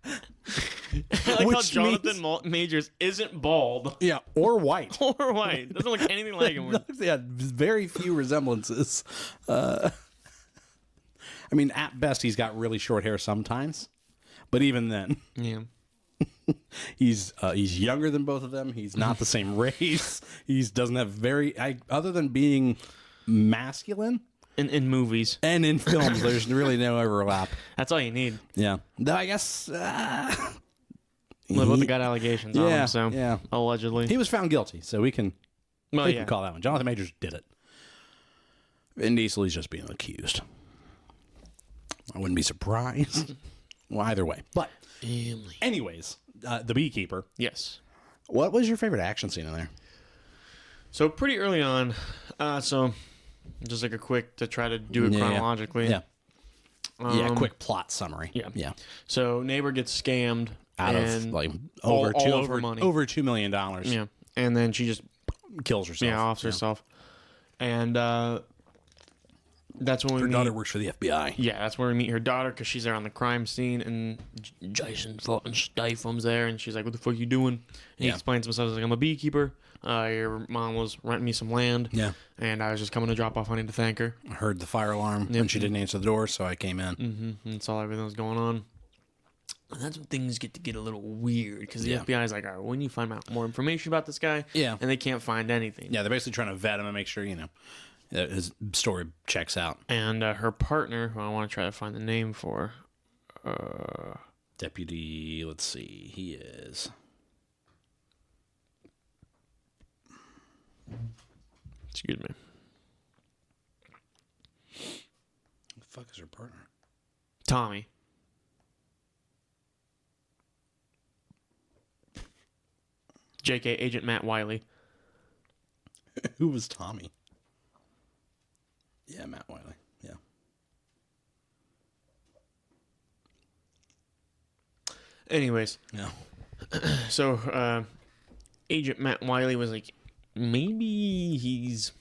I like how Which Jonathan Majors isn't bald Yeah, or white. or white. Doesn't look anything like him. Yeah, very few resemblances. I mean, at best, he's got really short hair sometimes, but even then, Yeah. he's younger than both of them. He's not the same race. He doesn't have other than being masculine In movies. and in films. There's really no overlap. That's all you need. Yeah, though I guess. Well, they got allegations on him, so yeah. allegedly. He was found guilty, so we can call that one. Jonathan Majors did it. Vin Diesel is just being accused. I wouldn't be surprised. Well, either way. But anyways, The Beekeeper. Yes. What was your favorite action scene in there? So pretty early on, so just like a quick to try to do it chronologically. Yeah. Quick plot summary. Yeah. So neighbor gets scammed Out and of like all over money. over $2 million. Yeah. And then she just Kills herself. offs herself. And that's when Her we daughter meet. works for the FBI. Yeah, that's where we meet her daughter because she's there on the crime scene, and Jason fucking Stayfem's there, and she's like, "What the fuck you doing?" And he explains to himself, he's like, "I'm a beekeeper. Your mom was renting me some land, and I was just coming to drop off honey to thank her." I heard the fire alarm when she didn't answer the door, so I came in. And saw everything that was going on. And that's when things get a little weird because the FBI is like, "All right, when you find out more information about this guy?" Yeah. And they can't find anything. Yeah, they're basically trying to vet him and make sure, that his story checks out. And her partner, who I want to try to find the name for, Deputy, let's see, he is... excuse me. Who the fuck is her partner? Tommy. JK Agent Matt Wiley. Who was Tommy? Yeah, Matt Wiley. Yeah. Anyways, Yeah. so Agent Matt Wiley was like, maybe he's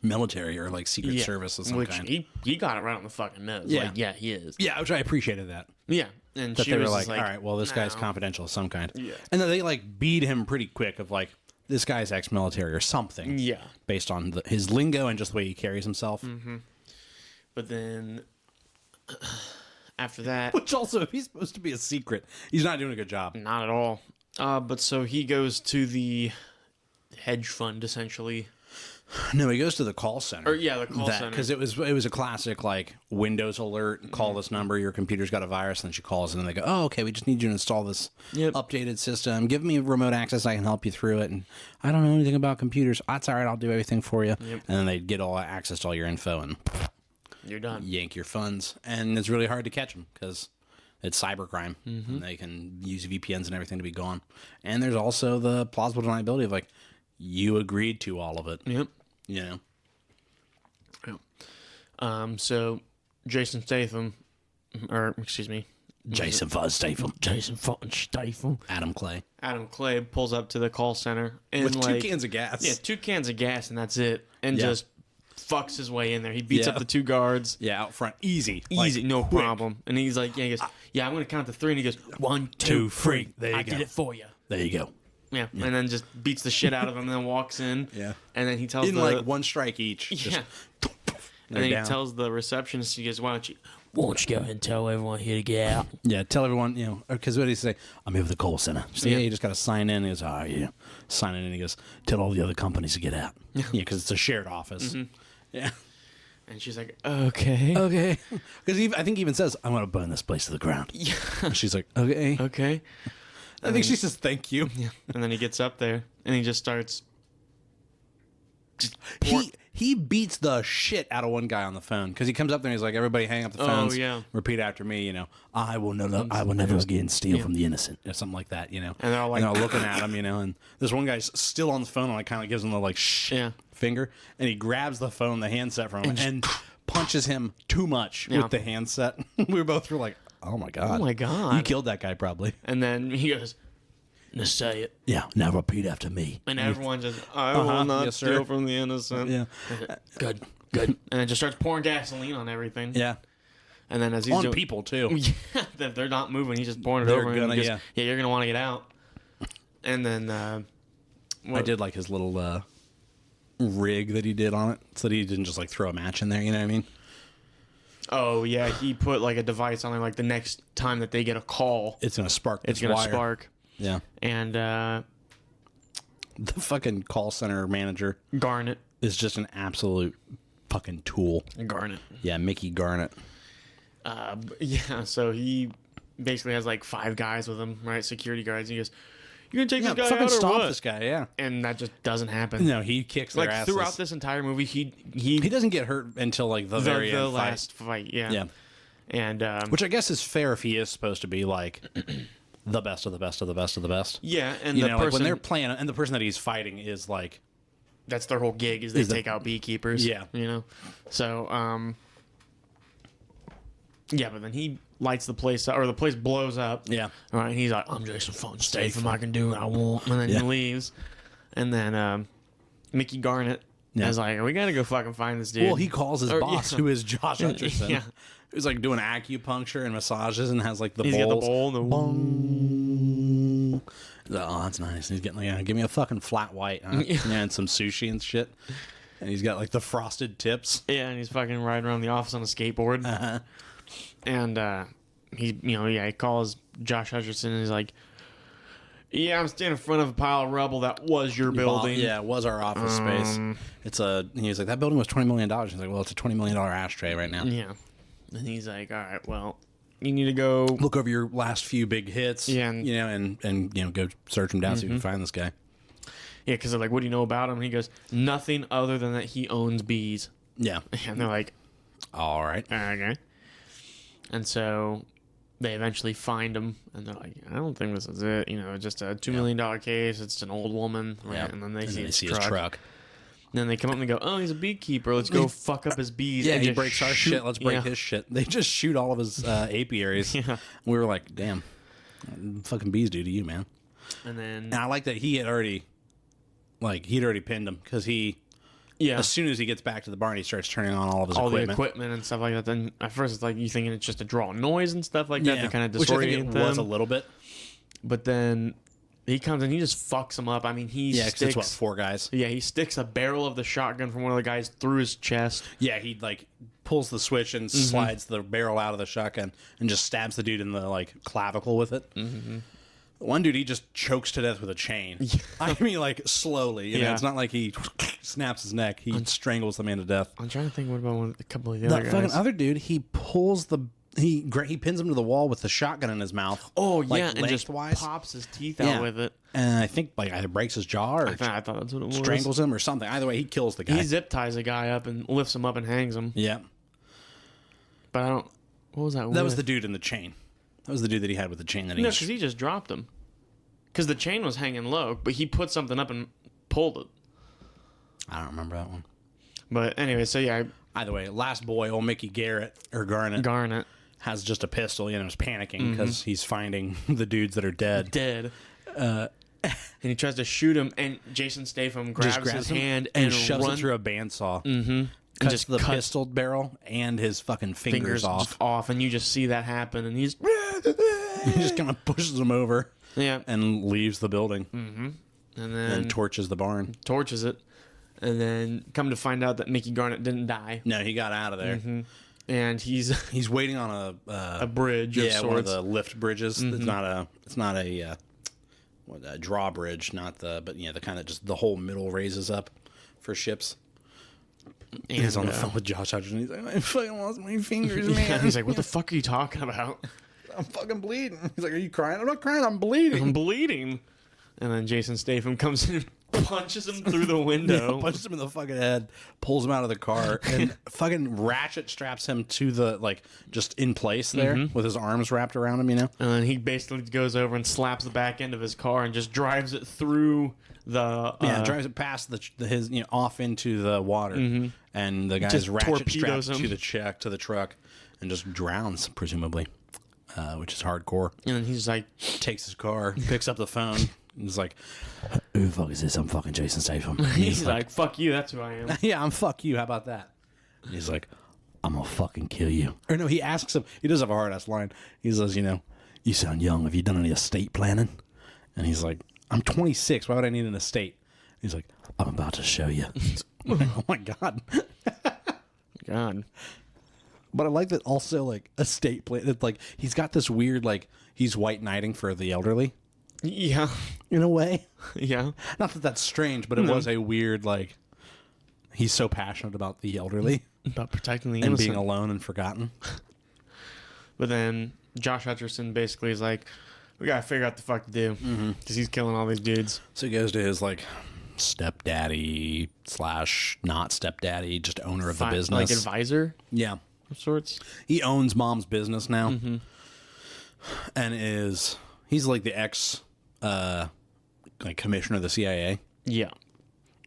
Military or like Secret Service of some which kind. he got it right on the fucking nose. Yeah. Like, yeah, he is. Yeah, which I appreciated that. Yeah, and That she they were was like, just like, all right, well, this guy's no. confidential of some kind. Yeah. And then they like beat him pretty quick of like, this guy's ex-military or something. Yeah. Based on his lingo and just the way he carries himself. But then after that, Which also, if he's supposed to be a secret, he's not doing a good job. not at all. But so he goes to the hedge fund essentially. No, he goes to the call center. Or yeah, the call center. Because it was a classic like Windows alert, call this number, your computer's got a virus, and then she calls and they go, oh, okay, we just need you to install this updated system. Give me remote access, I can help you through it. And I don't know anything about computers. That's all right, I'll do everything for you. Yep. And then they get all access to all your info and You're done. yank your funds. And it's really hard to catch them because it's cybercrime. And they can use VPNs and everything to be gone. And there's also the plausible deniability of like, you agreed to all of it. Yep. You know? So Jason Statham, or excuse me, Jason fucking Statham. Adam Clay. Adam Clay pulls up to the call center and With like 2 cans of gas. Yeah, 2 cans of gas and that's it. And Yeah. just fucks his way in there. He beats Yeah. up the 2 guards. Yeah, out front. Easy. Easy, Like, no quick. problem. And he's like, he goes, I'm going to count to 3. And he goes, 1, 2, 2, 3. 3. There you I go. did it for you. There you go. Yeah. And then just beats the shit out of him and then walks in. Yeah. And then he tells In the... like 1 strike each. Yeah. Just, And then he down. tells the receptionist, he goes, why don't you go ahead and tell everyone here to get out? Yeah, tell everyone, because what did he say? I'm here with the call center. So, yeah, you just got to sign in. He goes, yeah. Sign in. And he goes, tell all the other companies to get out. Yeah, because it's a shared office. Yeah. And she's like, okay. Okay. Because I think he even says, I'm going to burn this place to the ground. Yeah. And she's like, okay. Okay. I think she says, thank you. Yeah. And then he gets up there and he just starts. He beats the shit out of one guy on the phone because he comes up there and he's like, everybody hang up the phones. yeah. Repeat after me, I will never again steal from the innocent or something like that, And they're all like, and they're looking at him, and this one guy's still on the phone and like kind of gives him the like shh finger, and he grabs the phone, the handset from him, and punches him too much with the handset. We both were like, oh my god, Oh my God. you killed that guy probably. And then he goes, Just say it. Yeah, now repeat after me. And everyone just, I will not yes, steal sir. from the innocent. Yeah. Good, good. And it just starts pouring gasoline on everything. Yeah. And then as he's On doing, people, too. yeah, if they're not moving, he's just pouring it They're over. And gonna, he goes, yeah. yeah, you're gonna want to get out. And then I did like his little rig that he did on it, so that he didn't just like throw a match in there. You know what I mean? Oh yeah, he put like a device on there. Like the next time that they get a call, It's gonna spark. it's This gonna wire. spark. Yeah. And The fucking call center manager Garnet, is just an absolute fucking tool. Garnet. Yeah, Mickey Garnett. Yeah. So he basically has like 5 guys with him, right? Security guards. And he goes, "You gonna take this guy fucking out or stop what?" this guy. Yeah. And that just doesn't happen. No, he kicks their Like asses. throughout this entire movie, He he doesn't get hurt until like the very the end last fight. Yeah. Yeah. And Which I guess is fair if he is supposed to be like the best of the best of the best of the best. yeah, and You the know, person like when they're playing, and the person that he's fighting is like, that's their whole gig is they the- take out beekeepers. Yeah. You know? So, yeah, but then he lights the place up, or the place blows up. yeah, All right, and he's like, "I'm Jason fucking Stayfem. I can do what I want." And then he leaves. And then Mickey Garnett is like, "We gotta go fucking find this dude." well, he calls his Or- boss, yeah. who is Josh Hutcherson, Yeah. who's like doing acupuncture and massages and has like the He's bowls. got the bowl and the Bong. Oh, that's nice. He's getting like, give me a fucking flat white, huh? Yeah, and some sushi and shit. And he's got like the frosted tips. Yeah, and he's fucking riding around the office on a skateboard. Uh-huh. And he calls Josh Hutcherson and he's like, "Yeah, I'm standing in front of a pile of rubble that was your building." Yeah, it was our office space. He's like, that building was $20 million. He's like, well, it's a $20 million ashtray right now. Yeah. And he's like, "All right, well, you need to go." Look over your last few big hits. Yeah, and- and go search him down, see if you can find this guy. Yeah, because they're like, "What do you know about him?" And he goes, "Nothing other than that he owns bees." Yeah. And they're like, All right. "Okay." And so they eventually find him, and they're like, "I don't think this is it. You know, just a $2 million case. It's an old woman." Right? Yeah. And then they see his his truck. And then they come up and they go, "Oh, he's a beekeeper. Let's go fuck up his bees." Yeah, and he just breaks our shoot- shit. Let's break yeah. his shit. They just shoot all of his apiaries. Yeah. We were like, damn, fucking bees do to you, man. And then, And I like that he'd already pinned him because yeah, as soon as he gets back to the barn, he starts turning on all of his all equipment. the equipment and stuff like that. Then at first it's like you thinking it's just to draw noise and stuff like that to kind of which I disorient think it them. was a little bit. But then he comes and he just fucks them up. I mean, he Yeah, because sticks. it's what, 4 guys. Yeah, he sticks a barrel of the shotgun from one of the guys through his chest. Yeah, he like pulls the switch and slides the barrel out of the shotgun and just stabs the dude in the like clavicle with it. Mm-hmm. One dude, he just chokes to death with a chain. I mean, like slowly. You know, Yeah. it's not like he snaps his neck. He strangles the man to death. I'm trying to think what about a couple of the The other fucking guys. other dude, he pulls he pins him to the wall with the shotgun in his mouth. Oh like, yeah, and just lengthwise. pops his teeth Yeah. out with it. And I think like either breaks his jaw or I thought that's what it was. strangles him or something. Either way, he kills the guy. He zip ties a guy up and lifts him up and hangs him. Yeah, But I don't. What was that? that was the dude in the chain. That was the dude that he had with the chain that he. No, because he just dropped him. Because the chain was hanging low, but he put something up and pulled it. I don't remember that one. But anyway, so yeah, Either way, last boy, old Mickey Garnett, Garnet has just a pistol. You know, is panicking because he's finding the dudes that are dead. dead. And he tries to shoot him, and Jason Statham grabs his him hand and and shoves runs it through a bandsaw. Mm-hmm. Cuts just the cuts- pistol barrel and his fucking fingers off. and you just see that happen, and he's He just kind of pushes him over yeah, and leaves the building and then and torches the barn. torches it, and then come to find out that Mickey Garnett didn't die, No, he got out of there. and he's He's waiting on a bridge of one of sorts. the lift bridges. It's not a drawbridge, but the kind that just the whole middle raises up for ships. And, He's on the phone with Josh Hutcherson. He's like, I fucking lost my fingers, man. yeah, he's like, "What the fuck are you talking about? I'm fucking bleeding. He's like, are you crying? I'm not crying. I'm bleeding. I'm bleeding." And then Jason Statham comes in and punches him through the window. Punches him in the fucking head, pulls him out of the car, and fucking ratchet straps him to the, just in place there with his arms wrapped around him, you know? And then he basically goes over and slaps the back end of his car and just drives it through the Drives it past his off into the water, and the guy's Just ratchet strapped torpedoes him. to the truck, and just drowns, presumably. which is hardcore. And then he's like, Takes his car, picks up the phone, and is like, "Who the fuck is this? I'm fucking Jason Stayfem." And he's like, fuck you, that's who I am. "Yeah, I'm fuck you. How about that?" And he's like, "I'm gonna fucking kill you." Or no, he asks him. He does have a hard ass line. He says, "You sound young. Have you done any estate planning?" And he's like, "I'm 26. Why would I need an estate?" He's like, "I'm about to show you." Oh my god. God. But I like that also, like, estate plan. Like, he's got this weird, like, he's white knighting for the elderly. Yeah. In a way. Yeah. Not that that's strange, but it was a weird, like, he's so passionate about the elderly. About protecting the And innocent. being alone and forgotten. But then Josh Hutcherson basically is like, we gotta figure out the fuck to do. Because he's killing all these dudes. So he goes to his, like, stepdaddy / not stepdaddy, just owner of the business. Like advisor Yeah. of sorts. He owns mom's business now. And he's like the ex, like, commissioner of the CIA. Yeah.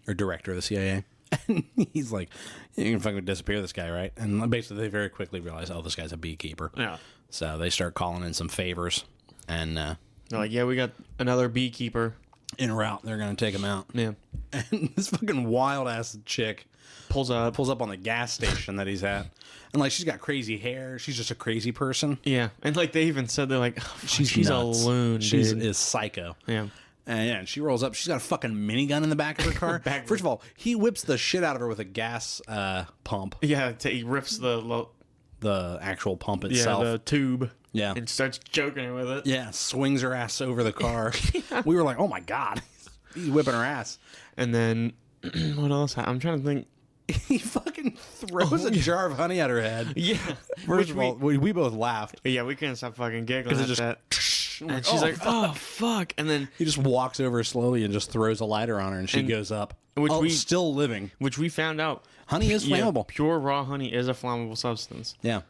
Or director of the CIA. And he's like, "You can fucking disappear this guy, right?" And basically they very quickly realize, oh, this guy's a beekeeper. Yeah. So they start calling in some favors. And They're like, yeah, we got another beekeeper. en route, they're going to take him out. Yeah. And this fucking wild-ass chick Pulls up. pulls up on the gas station that he's at. And, like, she's got crazy hair. She's just a crazy person. Yeah. And like they even said, they're like, oh, fuck, she's nuts. a loon, She dude. is psycho. Yeah. And she rolls up. She's got a fucking minigun in the back of her car. First of all, he whips the shit out of her with a gas pump. Yeah. He rips The actual pump itself. the tube. Yeah. And starts choking her with it. Yeah, swings her ass over the car. We were like, oh my God. He's whipping her ass. And then, what else? I'm trying to think. He fucking throws a jar of honey at her head. Yeah. First of all, we both laughed. Yeah, we couldn't stop fucking giggling at Because it that. just... And she's like, oh, fuck. And then, He just walks over slowly and just throws a lighter on her, and she goes up. Still living. which we found out. Honey is flammable. Pure raw honey is a flammable substance. Yeah.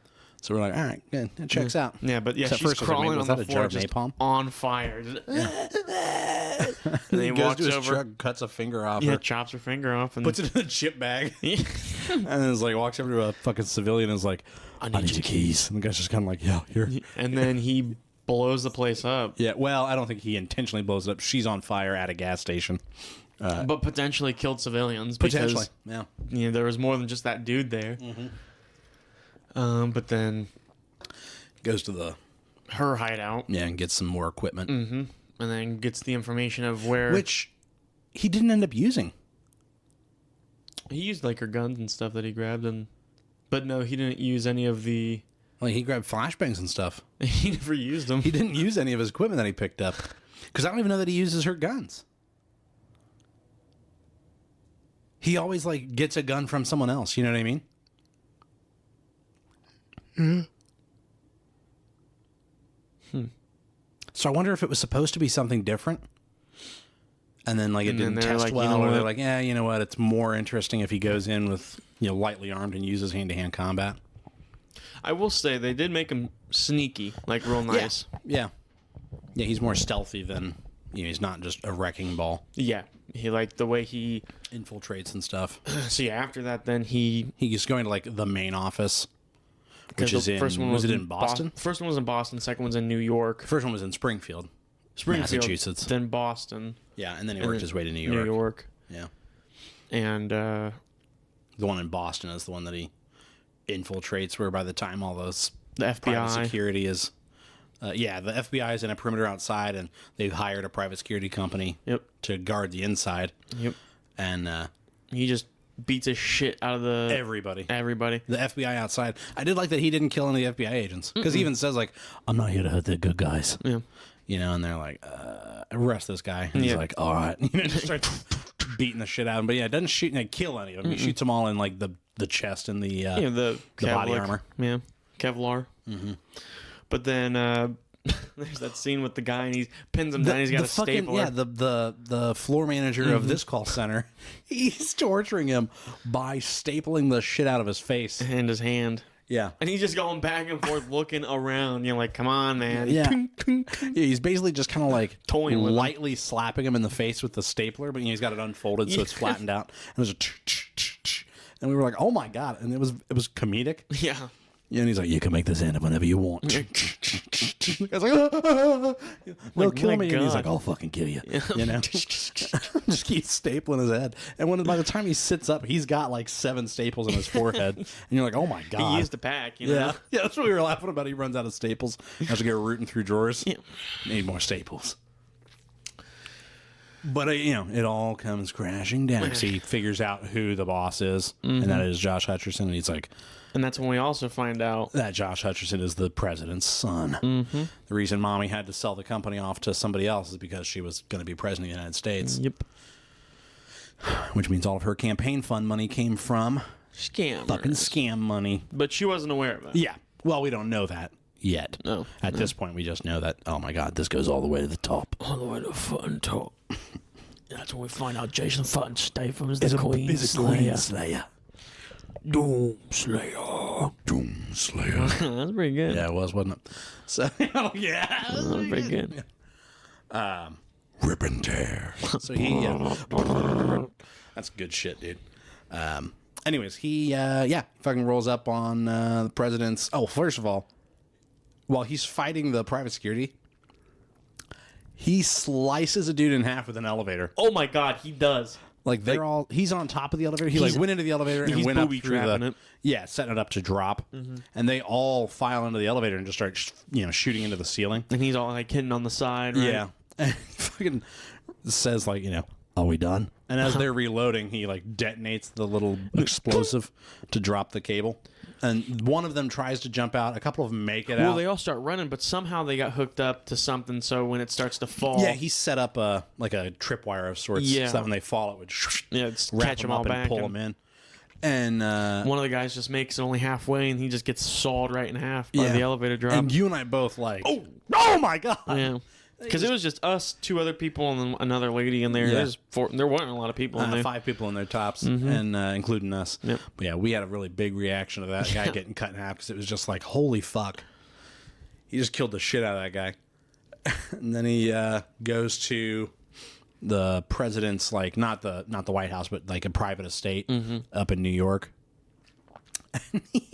So we're like, all right, good. It checks out. Yeah, but yeah, Except she's first I was like, crawling was on that the a jar floor of just napalm? on fire. Just, and then he He goes walks to his over, truck, cuts a finger off yeah, her, chops her finger off, and puts it in a chip bag, Yeah. and then is like walks over to a fucking civilian and is like, I need your keys. And the guy's just kind of like, yeah, here. and then he blows the place up. Yeah, well, I don't think he intentionally blows it up. She's on fire at a gas station. But potentially killed civilians Potentially, because yeah. there was more than just that dude there. But then Goes to her hideout, and gets some more equipment. and then gets the information of where Which he didn't end up using. he used like her guns and stuff that he grabbed, but no, he didn't use any of the. Like, he grabbed flashbangs and stuff. He never used them. He didn't use any of his equipment that he picked up. Because I don't even know that he uses her guns. He always, like, gets a gun from someone else. You know what I mean? So I wonder if it was supposed to be something different. And then, like, it didn't they're test like, well. you know Or they're what? like, yeah, you know what? It's more interesting if he goes in with, lightly armed and uses hand-to-hand combat. I will say they did make him sneaky, like real nice. Yeah. Yeah, he's more stealthy than, he's not just a wrecking ball. Yeah, he liked the way he. Infiltrates and stuff. So yeah, after that, then he's going to, like, the main office, which is the in, first one was it in Boston? First one was in Boston. Second one's in New York. First one was in Springfield, Massachusetts. Then Boston. Yeah, and then he worked his way to New New York. York. Yeah. And The one in Boston is the one that he infiltrates, where by the time all those the private FBI. security is... the FBI is in a perimeter outside, and they've hired a private security company Yep. to guard the inside. Yep. And He just beats a shit out of everybody. everybody. The FBI outside. I did like that he didn't kill any of the FBI agents. Because he even says, like, I'm not here to hurt the good guys. Yeah. And they're like, arrest this guy. And he's like, all right. Just starts beating the shit out of him. But yeah, it doesn't shoot and kill any of them. He shoots them all in, like, the chest and the The body Kevlar. armor. Yeah. Kevlar. But then there's that scene with the guy, and he pins him down. He's got a stapler. Yeah, the floor manager of this call center, he's torturing him by stapling the shit out of his face. And his hand. Yeah. And he's just going back and forth looking around. You're like, come on, man. Yeah. Yeah, he's basically just kind of like Toying with him. lightly slapping him in the face with the stapler, but he's got it unfolded so it's flattened out. And there's a and we were like, oh my God. And it was comedic. Yeah. Yeah, and he's like, you can make this end whenever you want. The guy's like, they'll kill me. And he's like, I'll fucking kill you. You know? Just keeps stapling his head. And by the time he sits up, he's got like 7 staples in his forehead. And you're like, oh my God. He used the pack, you know? Yeah. Yeah, that's what we were laughing about. He runs out of staples. Has to go rooting through drawers. Yeah. Need more staples. But, it all comes crashing down. Because he figures out who the boss is, and that is Josh Hutcherson. And he's like... And that's when we also find out... that Josh Hutcherson is the president's son. Mm-hmm. The reason Mommy had to sell the company off to somebody else is because she was going to be president of the United States. Yep. Which means all of her campaign fund money came from... Scam. fucking scam money. But she wasn't aware of that. Yeah. Well, we don't know that yet. No. At this point, we just know that, oh my God, this goes all the way to the top. All the way to the fucking top. That's when we find out Jason fucking Stayfem is the Queen Slayer. Doom Slayer. That's pretty good. Yeah, it was, wasn't it? So, yeah. That was pretty good. Rip and tear. So he... that's good shit, dude. Anyways, he fucking rolls up on the president's... Oh, first of all, while he's fighting the private security, he slices a dude in half with an elevator. Oh my God, he does. Like he's on top of the elevator. He went into the elevator and went up through it. Yeah, setting it up to drop. Mm-hmm. And they all file into the elevator and just start, shooting into the ceiling. And he's all like hitting on the side, right? Yeah. And he fucking says like, are we done? And as they're reloading, he like detonates the little explosive to drop the cable. And one of them tries to jump out. A couple of them make it out. Well, they all start running, but somehow they got hooked up to something. So when it starts to fall, yeah, he set up a tripwire of sorts. Yeah. So that when they fall, it would catch them all back and pull them in. And one of the guys just makes it only halfway, and he just gets sawed right in half by the elevator drop. And you and I both like, oh my God. Yeah. Because it was just us, 2 other people, and then another lady in there. Yeah. There weren't a lot of people in there. 5 people in their tops, and including us. Yep. But yeah, we had a really big reaction to that guy getting cut in half because it was just like, holy fuck. He just killed the shit out of that guy. And then he goes to the president's, like, not the White House, but like a private estate up in New York.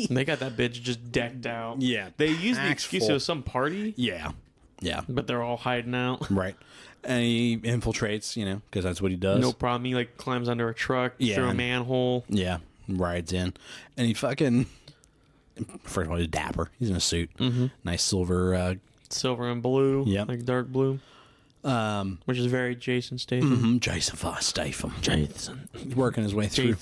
They got that bitch just decked out. Yeah. They used the excuse it was some party. Yeah. Yeah. But they're all hiding out. Right. And he infiltrates, because that's what he does. No problem. He, like, climbs under a truck, through a manhole. Yeah. Rides in. And he fucking... First of all, he's dapper. He's in a suit. Mm-hmm. Nice silver... silver and blue. Yeah. Like dark blue. Which is very Jason Statham. Mm-hmm. Jason Statham. Jason. He's working his way through.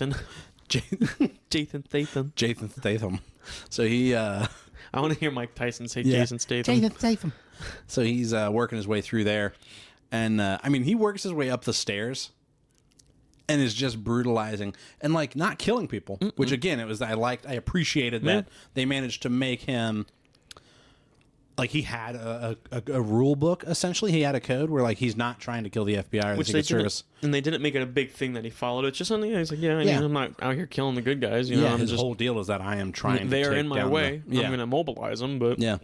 Jason Statham. Jason Statham. So he... I want to hear Mike Tyson say Jason Statham. Jason Statham. So he's working his way through there. And, he works his way up the stairs and is just brutalizing and, like, not killing people, which, again, I appreciated that they managed to make him, like, he had a rule book, essentially. He had a code where, like, he's not trying to kill the FBI or the Secret Service. And they didn't make it a big thing that he followed. It's just something, he's like, I'm not out here killing the good guys. His whole deal is that I am trying to They are take in my down way. I'm going to mobilize them, but... Yeah.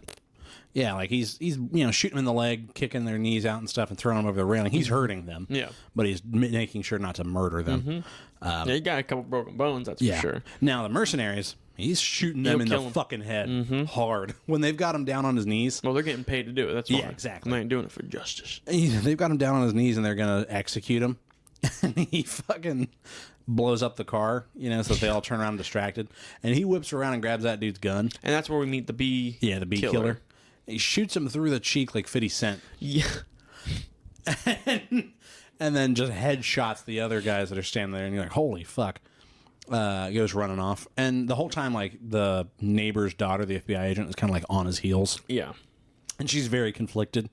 Yeah, like he's shooting them in the leg, kicking their knees out and stuff, and throwing them over the railing. He's hurting them. Yeah, but he's making sure not to murder them. He got a couple broken bones. That's for sure. Now the mercenaries, he's shooting them in the fucking head hard when they've got him down on his knees. Well, they're getting paid to do it. That's why. Yeah, exactly. They ain't doing it for justice. They've got him down on his knees and they're gonna execute him. And he fucking blows up the car, so that they all turn around distracted. And he whips around and grabs that dude's gun. And that's where we meet the bee. Yeah, the bee killer. He shoots him through the cheek like 50 Cent. Yeah. And then just headshots the other guys that are standing there. And you're like, holy fuck. Goes running off. And the whole time, like, the neighbor's daughter, the FBI agent, is kind of like on his heels. Yeah. And she's very conflicted.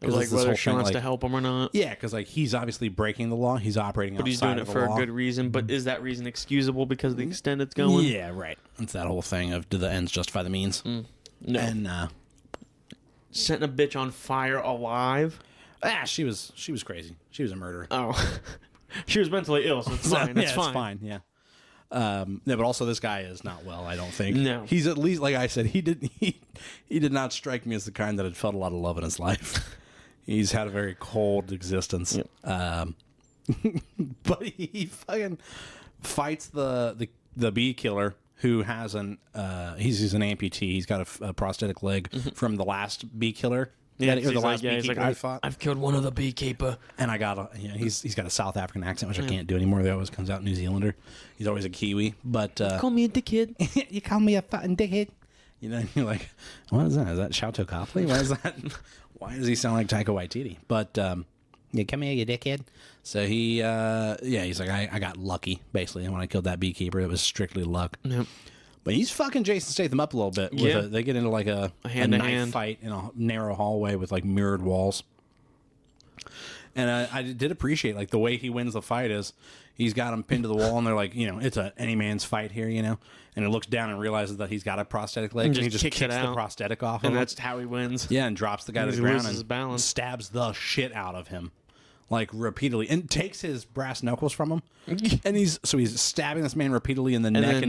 Like whether she wants to help him or not. Yeah, because like he's obviously breaking the law. He's operating outside of the law. But he's doing it for a good reason. But is that reason excusable because of the extent it's going? Yeah, right. It's that whole thing of do the ends justify the means? No. And setting a bitch on fire alive? She was crazy. She was a murderer. Oh. She was mentally ill, so it's fine. It's fine. Yeah. But also this guy is not well, I don't think. No. He's at least, like I said, he did not strike me as the kind that had felt a lot of love in his life. He's had a very cold existence. Yep. But he fucking fights the bee killer who has he's an amputee. He's got a prosthetic leg from the last bee killer. Yeah, or the last he's beekeeper like, I fought. I've killed one other beekeeper. And I got he's got a South African accent, which I can't do anymore. He always comes out New Zealander. He's always a Kiwi. But call me a dickhead. You call me a fucking dickhead. You know, you're like, what is that? Is that Shouto Copley? What is that? Why does he sound like Taika Waititi? But you come here, you dickhead. So he he's like, I got lucky basically. And when I killed that beekeeper, it was strictly luck. Yep. But he's fucking Jason Statham up a little bit. They get into like a knife fight in a narrow hallway with like mirrored walls. And I did appreciate like the way he wins the fight is he's got him pinned to the wall and they're like, it's a any man's fight here, And he looks down and realizes that he's got a prosthetic leg and he just kicks the prosthetic off and him. that's how he wins. Yeah, and drops the guy to the ground and stabs the shit out of him. Like repeatedly and takes his brass knuckles from him. And he's stabbing this man repeatedly in the neck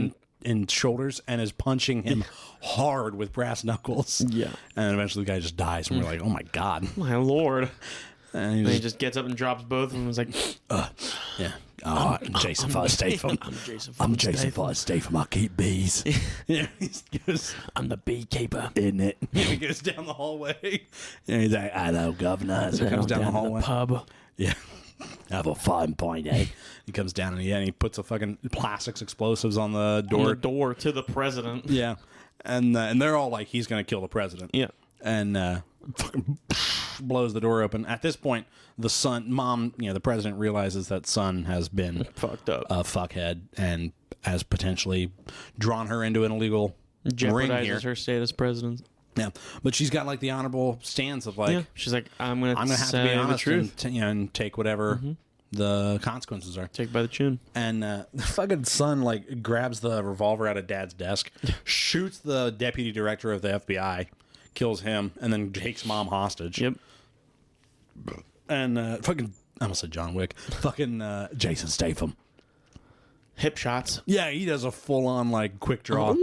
and shoulders and is punching him hard with brass knuckles. Yeah. And eventually the guy just dies and we're like, oh my God. My Lord. And he just gets up and drops both of them and was like, yeah. Oh, Jason Statham. I'm Jason Statham. I keep bees. Yeah, he goes, I'm the beekeeper. Isn't it? Yeah, he goes down the hallway. And he's like, hello, governor. So he comes down the hallway. The pub. Yeah. Have a fine point, eh? He comes down and he puts a fucking plastics explosives on the door. On the door to the president. Yeah. And they're all like, he's going to kill the president. Yeah. And fucking blows the door open. At this point, the the president realizes that son has been fucked up, a fuckhead, and has potentially drawn her into an illegal ring here. Jeopardizes her state as president. Yeah, but she's got like the honorable stance of like, she's like, I'm gonna have to be honest the truth and take whatever the consequences are. Take by the chin. And the fucking son like grabs the revolver out of dad's desk, shoots the deputy director of the FBI, kills him, and then takes mom hostage. Yep. And fucking, I almost said John Wick. Fucking Jason Statham. Hip shots. Yeah, he does a full on like quick draw.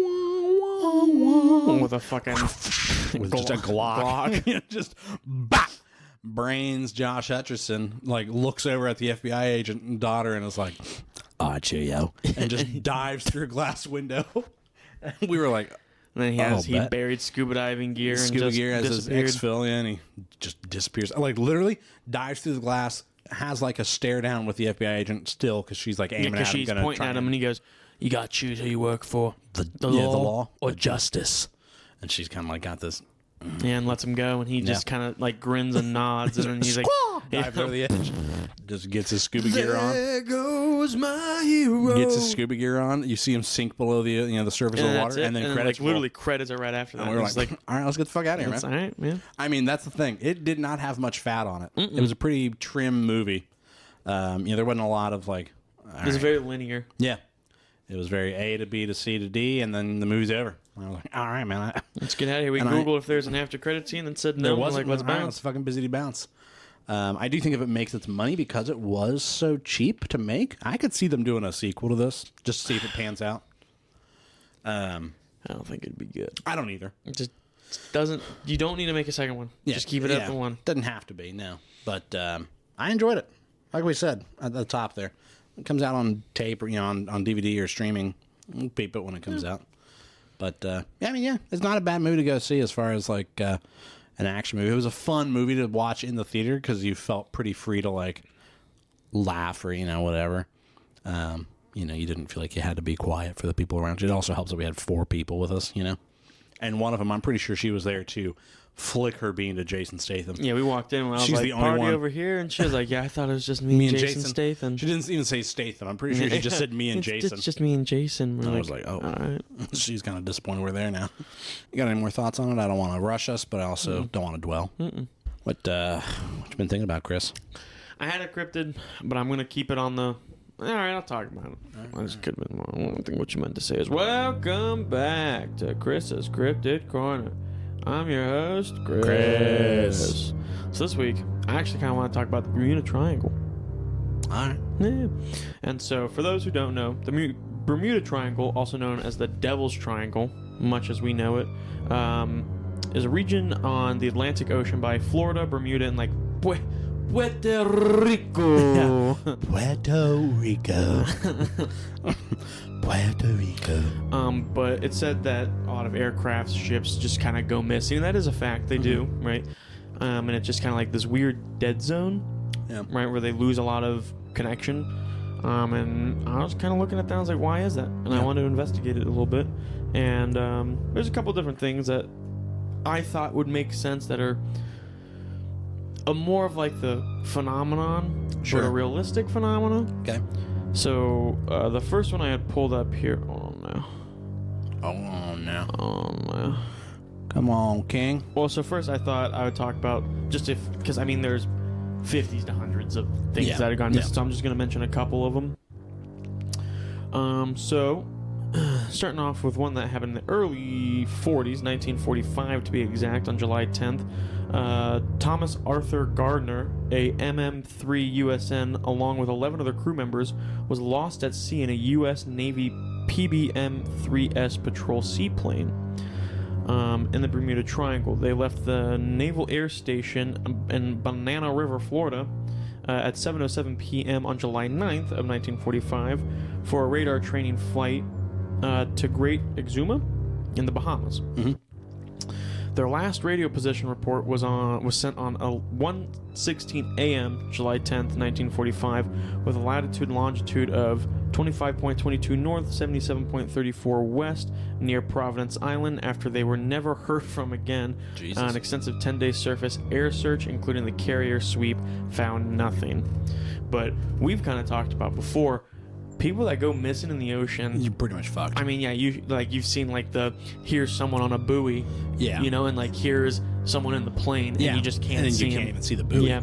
With a fucking just a Glock. Just bop! Brains Josh Hutcherson like looks over at the FBI agent and daughter and is like, "Ah, cheerio," and just dives through a glass window. And we were like, and then he buried scuba diving gear and just gear as his disappeared. exfil, and he just disappears. Like literally dives through the glass, has like a stare down with the FBI agent still because she's like aiming at him. She's pointing at him and he goes, "You got to choose who you work for, the law or justice." And she's kind of like got this. Yeah, and lets him go, and he just kind of like grins and nods, and then he's like, dive over the edge. Just gets his scuba gear on. There goes my hero. Gets his scuba gear on. You see him sink below the the surface of the water, and then credits. Like, literally, credits are right after that. And we're like, all right, let's get the fuck out of here, man. All right, man. I mean, that's the thing. It did not have much fat on it. It was a pretty trim movie. There wasn't a lot of like. It was very linear. Yeah. It was very A to B to C to D, and then the movie's over. I was like, all right, man. Let's get out of here. We Googled if there's an after credit scene and said no. Like, let's bounce. Let's fucking busy bounce. I do think if it makes its money because it was so cheap to make, I could see them doing a sequel to this just to see if it pans out. I don't think it'd be good. I don't either. It just doesn't. You don't need to make a second one. Yeah, just keep it at the one. Doesn't have to be, no. But I enjoyed it. Like we said at the top there. It comes out on tape or on DVD or streaming. We'll peep it when it comes out. But it's not a bad movie to go see as far as like an action movie. It was a fun movie to watch in the theater because you felt pretty free to like laugh or whatever. You didn't feel like you had to be quiet for the people around you. It also helps that we had 4 people with us, and one of them, I'm pretty sure she was there to flick her bean to Jason Statham. Yeah, we walked in and I was She's like, the only party one. over here, and she was like, yeah, I thought it was just me and Jason Statham. She didn't even say Statham. I'm pretty sure she just said me and Jason. It's just me and Jason. And I was like, oh, all right. She's kind of disappointed we're there now. You got any more thoughts on it? I don't want to rush us, but I also don't want to dwell. What you been thinking about, Chris? I had a cryptid, but I'm going to keep it on the... All right, I'll talk about it. I don't think what you meant to say is, welcome back to Chris's Cryptid Corner. I'm your host, Chris. So this week, I actually kind of want to talk about the Bermuda Triangle. All right. Yeah. And so, for those who don't know, the Bermuda Triangle, also known as the Devil's Triangle, much as we know it, is a region on the Atlantic Ocean by Florida, Bermuda, and like Puerto Rico. Puerto Rico. Puerto Rico. But it said that a lot of aircraft, ships just kind of go missing. That is a fact. They do, right? And it's just kind of like this weird dead zone, right, where they lose a lot of connection. And I was kind of looking at that. I was like, why is that? And I wanted to investigate it a little bit. And there's a couple different things that I thought would make sense that are more of like the phenomenon, but a realistic phenomenon. Okay. So the first one I had pulled up here. Oh no. Oh no. Oh no. Come on, King. Well, so first I thought I would talk about because I mean there's 50s to hundreds of things that have gone missing, so I'm just going to mention a couple of them. So starting off with one that happened in the early 40s, 1945 to be exact, on July 10th. Thomas Arthur Gardner, a MM-3 USN, along with 11 other crew members, was lost at sea in a U.S. Navy PBM-3S patrol seaplane in the Bermuda Triangle. They left the Naval Air Station in Banana River, Florida, at 7:07 p.m. on July 9th of 1945 for a radar training flight to Great Exuma in the Bahamas. Their last radio position report was sent on 1:16 a.m. July 10th, 1945, with a latitude and longitude of 25.22 north, 77.34 west, near Providence Island, after they were never heard from again. An extensive 10-day surface air search, including the carrier sweep, found nothing. But we've kind of talked about before, people that go missing in the ocean, you're pretty much fucked. I mean, yeah, you've seen like here's someone on a buoy, yeah, you know, and like here's someone in the plane, and you just can't see him. You can't even see the buoy. Yeah,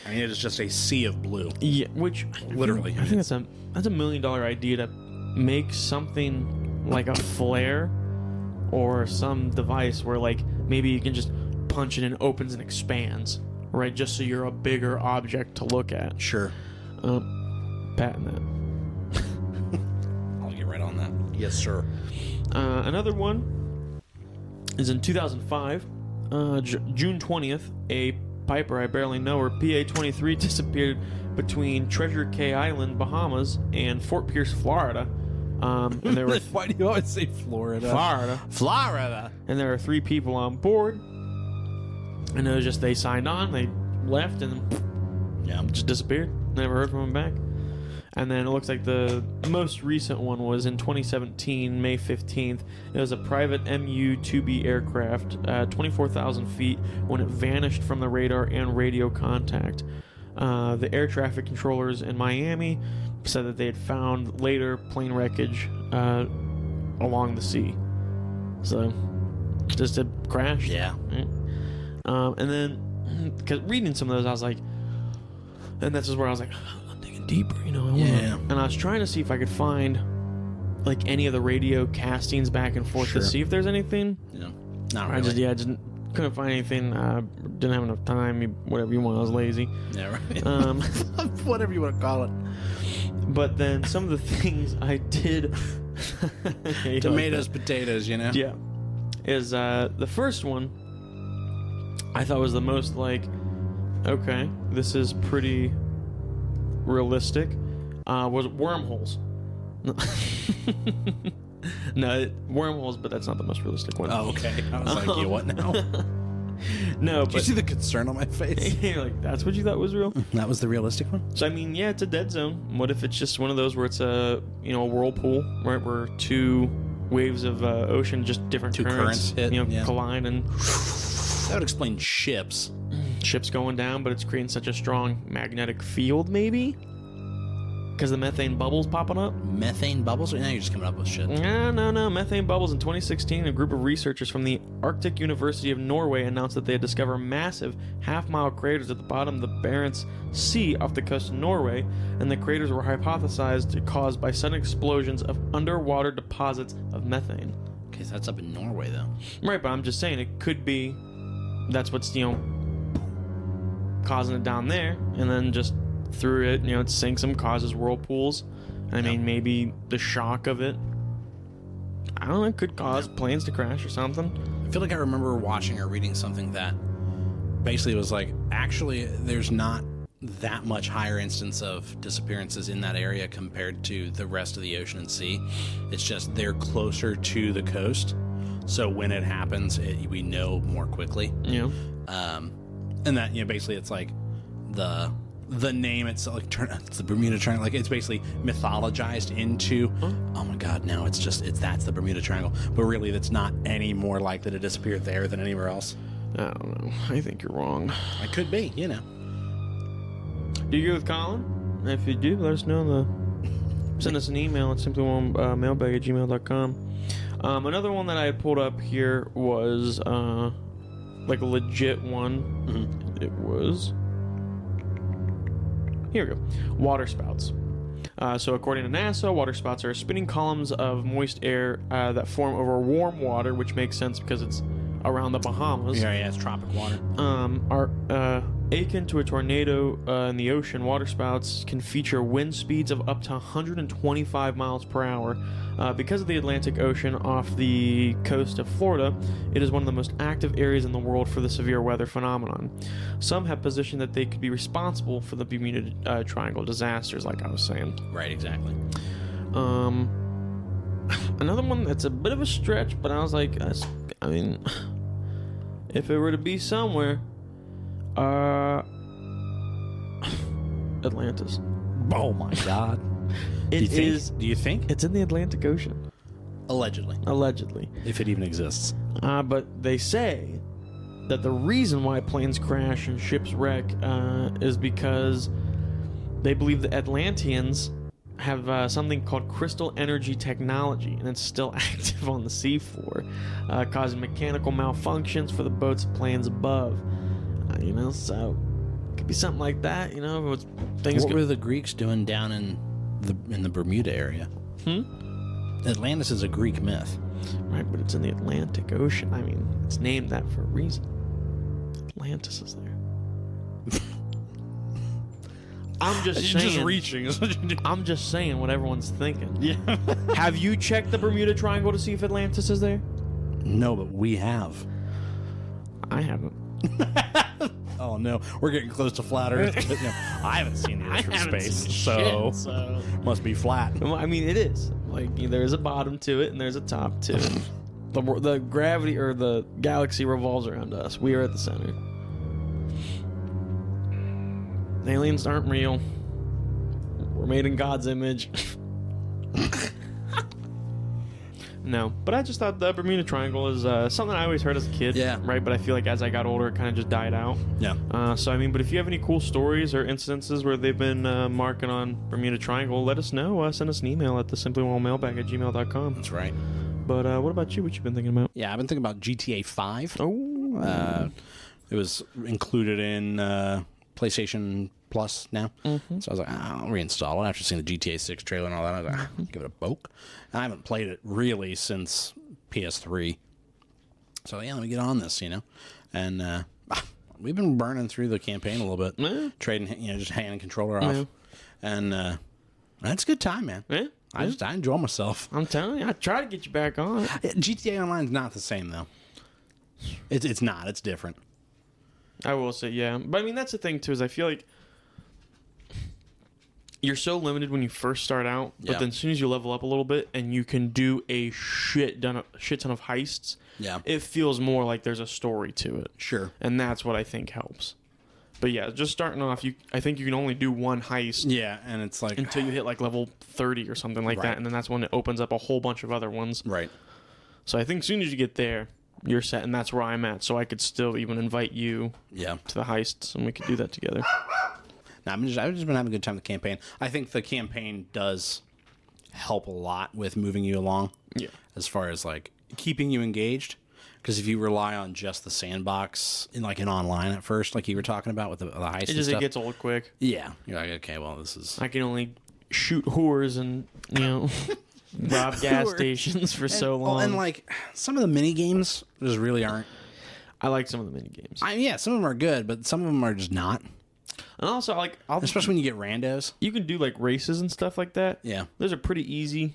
I mean, it is just a sea of blue. Yeah, which literally, I think that's a $1 million idea to make something like a flare or some device where like maybe you can just punch it and it opens and expands, right? Just so you're a bigger object to look at. Sure. Patent that. I'll get right on that. Yes, sir. Another one is in 2005, June 20th, a Piper, I barely know her, PA-23 disappeared between Treasure Cay Island, Bahamas, and Fort Pierce, Florida. And there were Why do you always say Florida? Florida. And there were 3 people on board. And it was just they signed on, they left, and just disappeared. Never heard from them back. And then it looks like the most recent one was in 2017, May 15th. It was a private MU-2B aircraft, 24,000 feet, when it vanished from the radar and radio contact. The air traffic controllers in Miami said that they had found later plane wreckage along the sea. So, just a crash. Yeah. Right? And then, because reading some of those, I was like, and this is where I was like, deeper, you know. And I was trying to see if I could find like any of the radio castings back and forth to see if there's anything. Yeah, not really. I just couldn't find anything. Didn't have enough time. Whatever you want. I was lazy. Yeah, right. Whatever you want to call it. But then some of the things I did. Tomatoes, potatoes, you know. Yeah, is the first one I thought was the most like, okay, this is pretty realistic, was wormholes. No, wormholes, but that's not the most realistic one. Oh, okay. I was like, you what now? No, Did you see the concern on my face? You're like, that's what you thought was real? That was the realistic one? So, I mean, yeah, it's a dead zone. What if it's just one of those where it's a whirlpool, right, where 2 waves of ocean, just different currents hit, collide, and that would explain ships going down, but it's creating such a strong magnetic field, maybe? Because the methane bubbles popping up? Methane bubbles? Or now you're just coming up with shit. No. Methane bubbles. In 2016, a group of researchers from the Arctic University of Norway announced that they had discovered massive half-mile craters at the bottom of the Barents Sea off the coast of Norway, and the craters were hypothesized caused by sudden explosions of underwater deposits of methane. Okay, so that's up in Norway, though. Right, but I'm just saying, it could be that's what's, causing it down there, and then just through it, it sinks them, causes whirlpools. I mean, maybe the shock of it, I don't know, it could cause planes to crash or something. I feel like I remember watching or reading something that basically it was like, actually, there's not that much higher instance of disappearances in that area compared to the rest of the ocean and sea. It's just they're closer to the coast, so when it happens, we know more quickly. Yeah. And that, basically it's like the name itself, like it's the Bermuda Triangle. Like it's basically mythologized into. Oh my God! Now that's the Bermuda Triangle, but really that's not any more likely to disappear there than anywhere else. I don't know. I think you're wrong. I could be, Do you agree with Colin? If you do, let us know. Send us an email at simplymailbag@gmail.com. Another one that I had pulled up here was like a legit one. Mm-hmm. It was. Here we go. Water spouts. So according to NASA, water spouts are spinning columns of moist air that form over warm water, which makes sense because it's around the Bahamas. Yeah, it's tropic water. Are akin to a tornado in the ocean. Water spouts can feature wind speeds of up to 125 miles per hour. Because of the Atlantic Ocean off the coast of Florida, it is one of the most active areas in the world for the severe weather phenomenon. Some have positioned that they could be responsible for the Bermuda Triangle disasters, like I was saying. Right, exactly. Another one that's a bit of a stretch, but I was like, I mean, if it were to be somewhere, Atlantis. Oh my God. Do you think? It's in the Atlantic Ocean. Allegedly. If it even exists. But they say that the reason why planes crash and ships wreck is because they believe the Atlanteans have something called crystal energy technology, and it's still active on the seafloor, causing mechanical malfunctions for the boats and planes above. So it could be something like that. What were the Greeks doing down in the Bermuda area? Atlantis is a Greek myth, right? But it's in the Atlantic Ocean. I mean, it's named that for a reason. Atlantis is there. I'm just saying. Just reaching. I'm just saying what everyone's thinking. Yeah. Have you checked the Bermuda Triangle to see if Atlantis is there? No, but we have. I haven't. Oh no, we're getting close to flat Earth. No, I haven't seen the Earth from space, so must be flat. Well, I mean, it is. Like, there's a bottom to it and there's a top to it. The gravity or the galaxy revolves around us. We are at the center. Aliens aren't real. We're made in God's image. No, but I just thought the Bermuda Triangle is something I always heard as a kid. Yeah. Right, but I feel like as I got older, it kind of just died out. Yeah. So, I mean, but if you have any cool stories or instances where they've been marking on Bermuda Triangle, let us know. Send us an email at thesimplymailbag@gmail.com. That's right. But what about you? What you been thinking about? Yeah, I've been thinking about GTA 5. Oh. It was included in PlayStation Plus now. Mm-hmm. So I was like, I'll reinstall it after seeing the GTA 6 trailer and all that. I was like, give it a poke. And I haven't played it really since PS3. So yeah, let me get on this, And we've been burning through the campaign a little bit. Yeah. Trading, just handing controller off. Yeah. And that's a good time, man. Yeah. I enjoy myself. I'm telling you, I try to get you back on. GTA Online is not the same, though. It's not. It's different. I will say, yeah. But, I mean, that's the thing, too, is I feel like you're so limited when you first start out, but then as soon as you level up a little bit and you can do a shit ton of heists, it feels more like there's a story to it. Sure. And that's what I think helps. But yeah, just starting off, I think you can only do one heist. Yeah, and it's like until you hit like level 30 or something like that, and then that's when it opens up a whole bunch of other ones. Right. So I think as soon as you get there, you're set, and that's where I'm at. So I could still even invite you to the heists, and we could do that together. No, I've just been having a good time with the campaign. I think the campaign does help a lot with moving you along. Yeah. As far as like keeping you engaged. Because if you rely on just the sandbox in online at first, like you were talking about with the heist and stuff. It gets old quick. Yeah. You're like, okay, well, this is... I can only shoot whores and, rob gas stations for so long. And like, some of the mini games just really aren't... I like some of the mini games. Yeah, some of them are good, but some of them are just not. And also, like, especially when you get randos. You can do, like, races and stuff like that. Yeah. Those are pretty easy,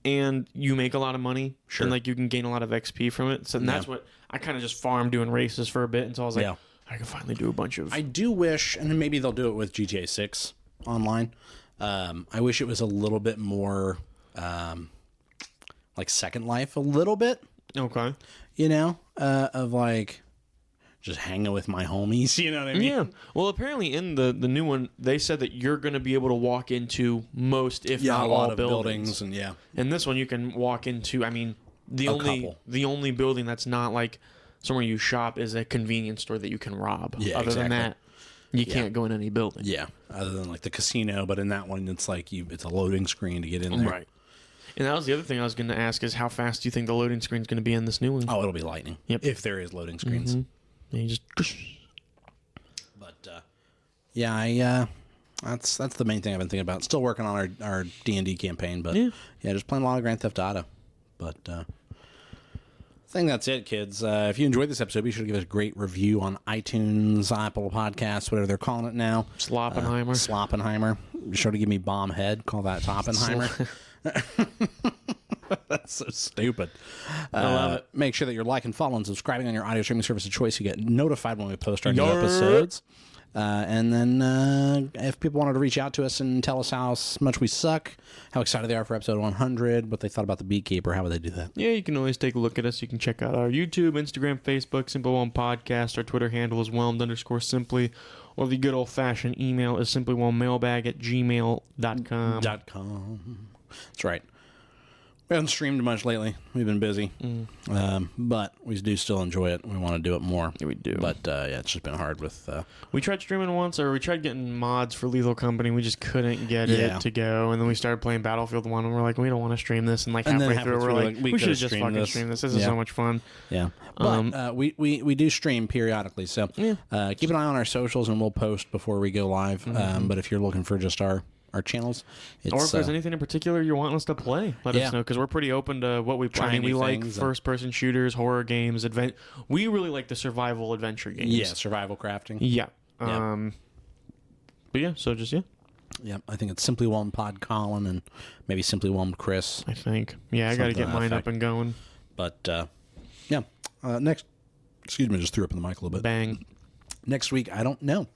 and you make a lot of money. Sure. And, like, you can gain a lot of XP from it. So that's what I kind of just farmed doing races for a bit until I was like, I can finally do a bunch of. I do wish, and maybe they'll do it with GTA 6 online. I wish it was a little bit more like Second Life, a little bit. Okay. You know, of like just hanging with my homies. You know what I mean? Yeah. Well, apparently in the new one, they said that you're going to be able to walk into most, if not all, buildings. And In this one, you can walk into. I mean, the only building that's not like somewhere you shop is a convenience store that you can rob. Yeah, Other than that, you can't go in any building. Yeah, other than like the casino, but in that one, it's like it's a loading screen to get in there. Right. And that was the other thing I was going to ask is how fast do you think the loading screen is going to be in this new one? Oh, it'll be lightning. Yep. If there is loading screens. Mm-hmm. And you just. But yeah, that's the main thing I've been thinking about. Still working on our D&D campaign, but yeah, just playing a lot of Grand Theft Auto. But I think that's it, kids. If you enjoyed this episode, be sure to give us a great review on iTunes, Apple Podcasts, whatever they're calling it now. Sloppenheimer. Sloppenheimer. Be sure to give me bomb head. Call that Toppenheimer. That's so stupid. I love it. Make sure that you're liking, following, and subscribing on your audio streaming service of choice. You get notified when we post our new episodes. And then if people wanted to reach out to us and tell us how much we suck, how excited they are for episode 100, what they thought about the Beekeeper, how would they do that? Yeah, you can always take a look at us. You can check out our YouTube, Instagram, Facebook, Simple Whelm Podcast. Our Twitter handle is whelmed_simply. Or the good old-fashioned email is simplywhelmmailbag@gmail.com. That's right. We haven't streamed much lately. We've been busy. But we do still enjoy it. We want to do it more. Yeah, we do. But yeah, it's just been hard with... We tried streaming once, or we tried getting mods for Lethal Company. We just couldn't get it to go. And then we started playing Battlefield 1, and we're like, we don't want to stream this. And like halfway through, we're like, we should just fucking stream this. This is so much fun. Yeah. But we do stream periodically. So keep an eye on our socials, and we'll post before we go live. But if you're looking for just our channels, or if there's anything in particular you want us to play, let us know, because we're pretty open to what we play. I mean, we like first-person shooters, horror games, we really like the survival adventure games. Yeah, survival crafting. Yeah. But yeah, so just Yeah, I think it's Simply Whelmed Pod Colin and maybe Simply Whelmed Chris. I think. Yeah, I got to get mine up and going. But yeah, next. Excuse me, I just threw up in the mic a little bit. Bang. Next week, I don't know.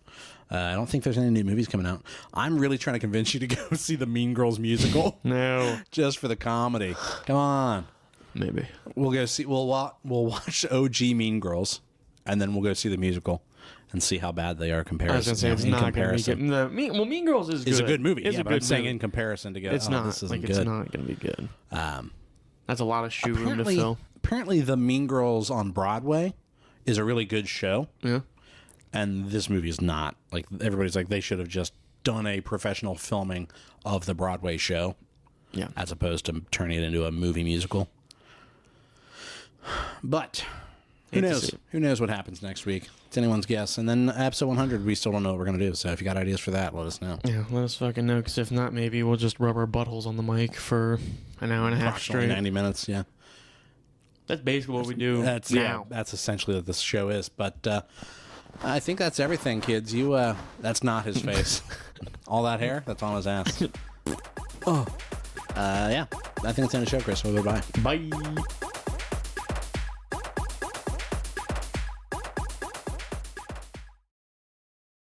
I don't think there's any new movies coming out. I'm really trying to convince you to go see the Mean Girls musical. No, just for the comedy. Come on. Maybe we'll go see. We'll watch OG Mean Girls, and then we'll go see the musical and see how bad they are compared. I was gonna say it's not going to be good. Mean Girls is good. It's a good movie. It's but I'm saying in comparison to go. It's not. This isn't good. It's not going to be good. That's a lot of shoe room to fill. Apparently, the Mean Girls on Broadway is a really good show. Yeah. And this movie is not. Like, everybody's like, they should have just done a professional filming of the Broadway show. Yeah. As opposed to turning it into a movie musical. But who knows? Who knows what happens next week? It's anyone's guess. And then episode 100, we still don't know what we're going to do. So if you got ideas for that, let us know. Yeah, let us fucking know. Because if not, maybe we'll just rub our buttholes on the mic for an hour and a half straight. 90 minutes, yeah. That's basically what we do now. Yeah, that's essentially what this show is. But I think that's everything, kids. That's not his face. All that hair, that's on his ass. Yeah. I think that's the end of the show, Chris. So bye-bye. Bye.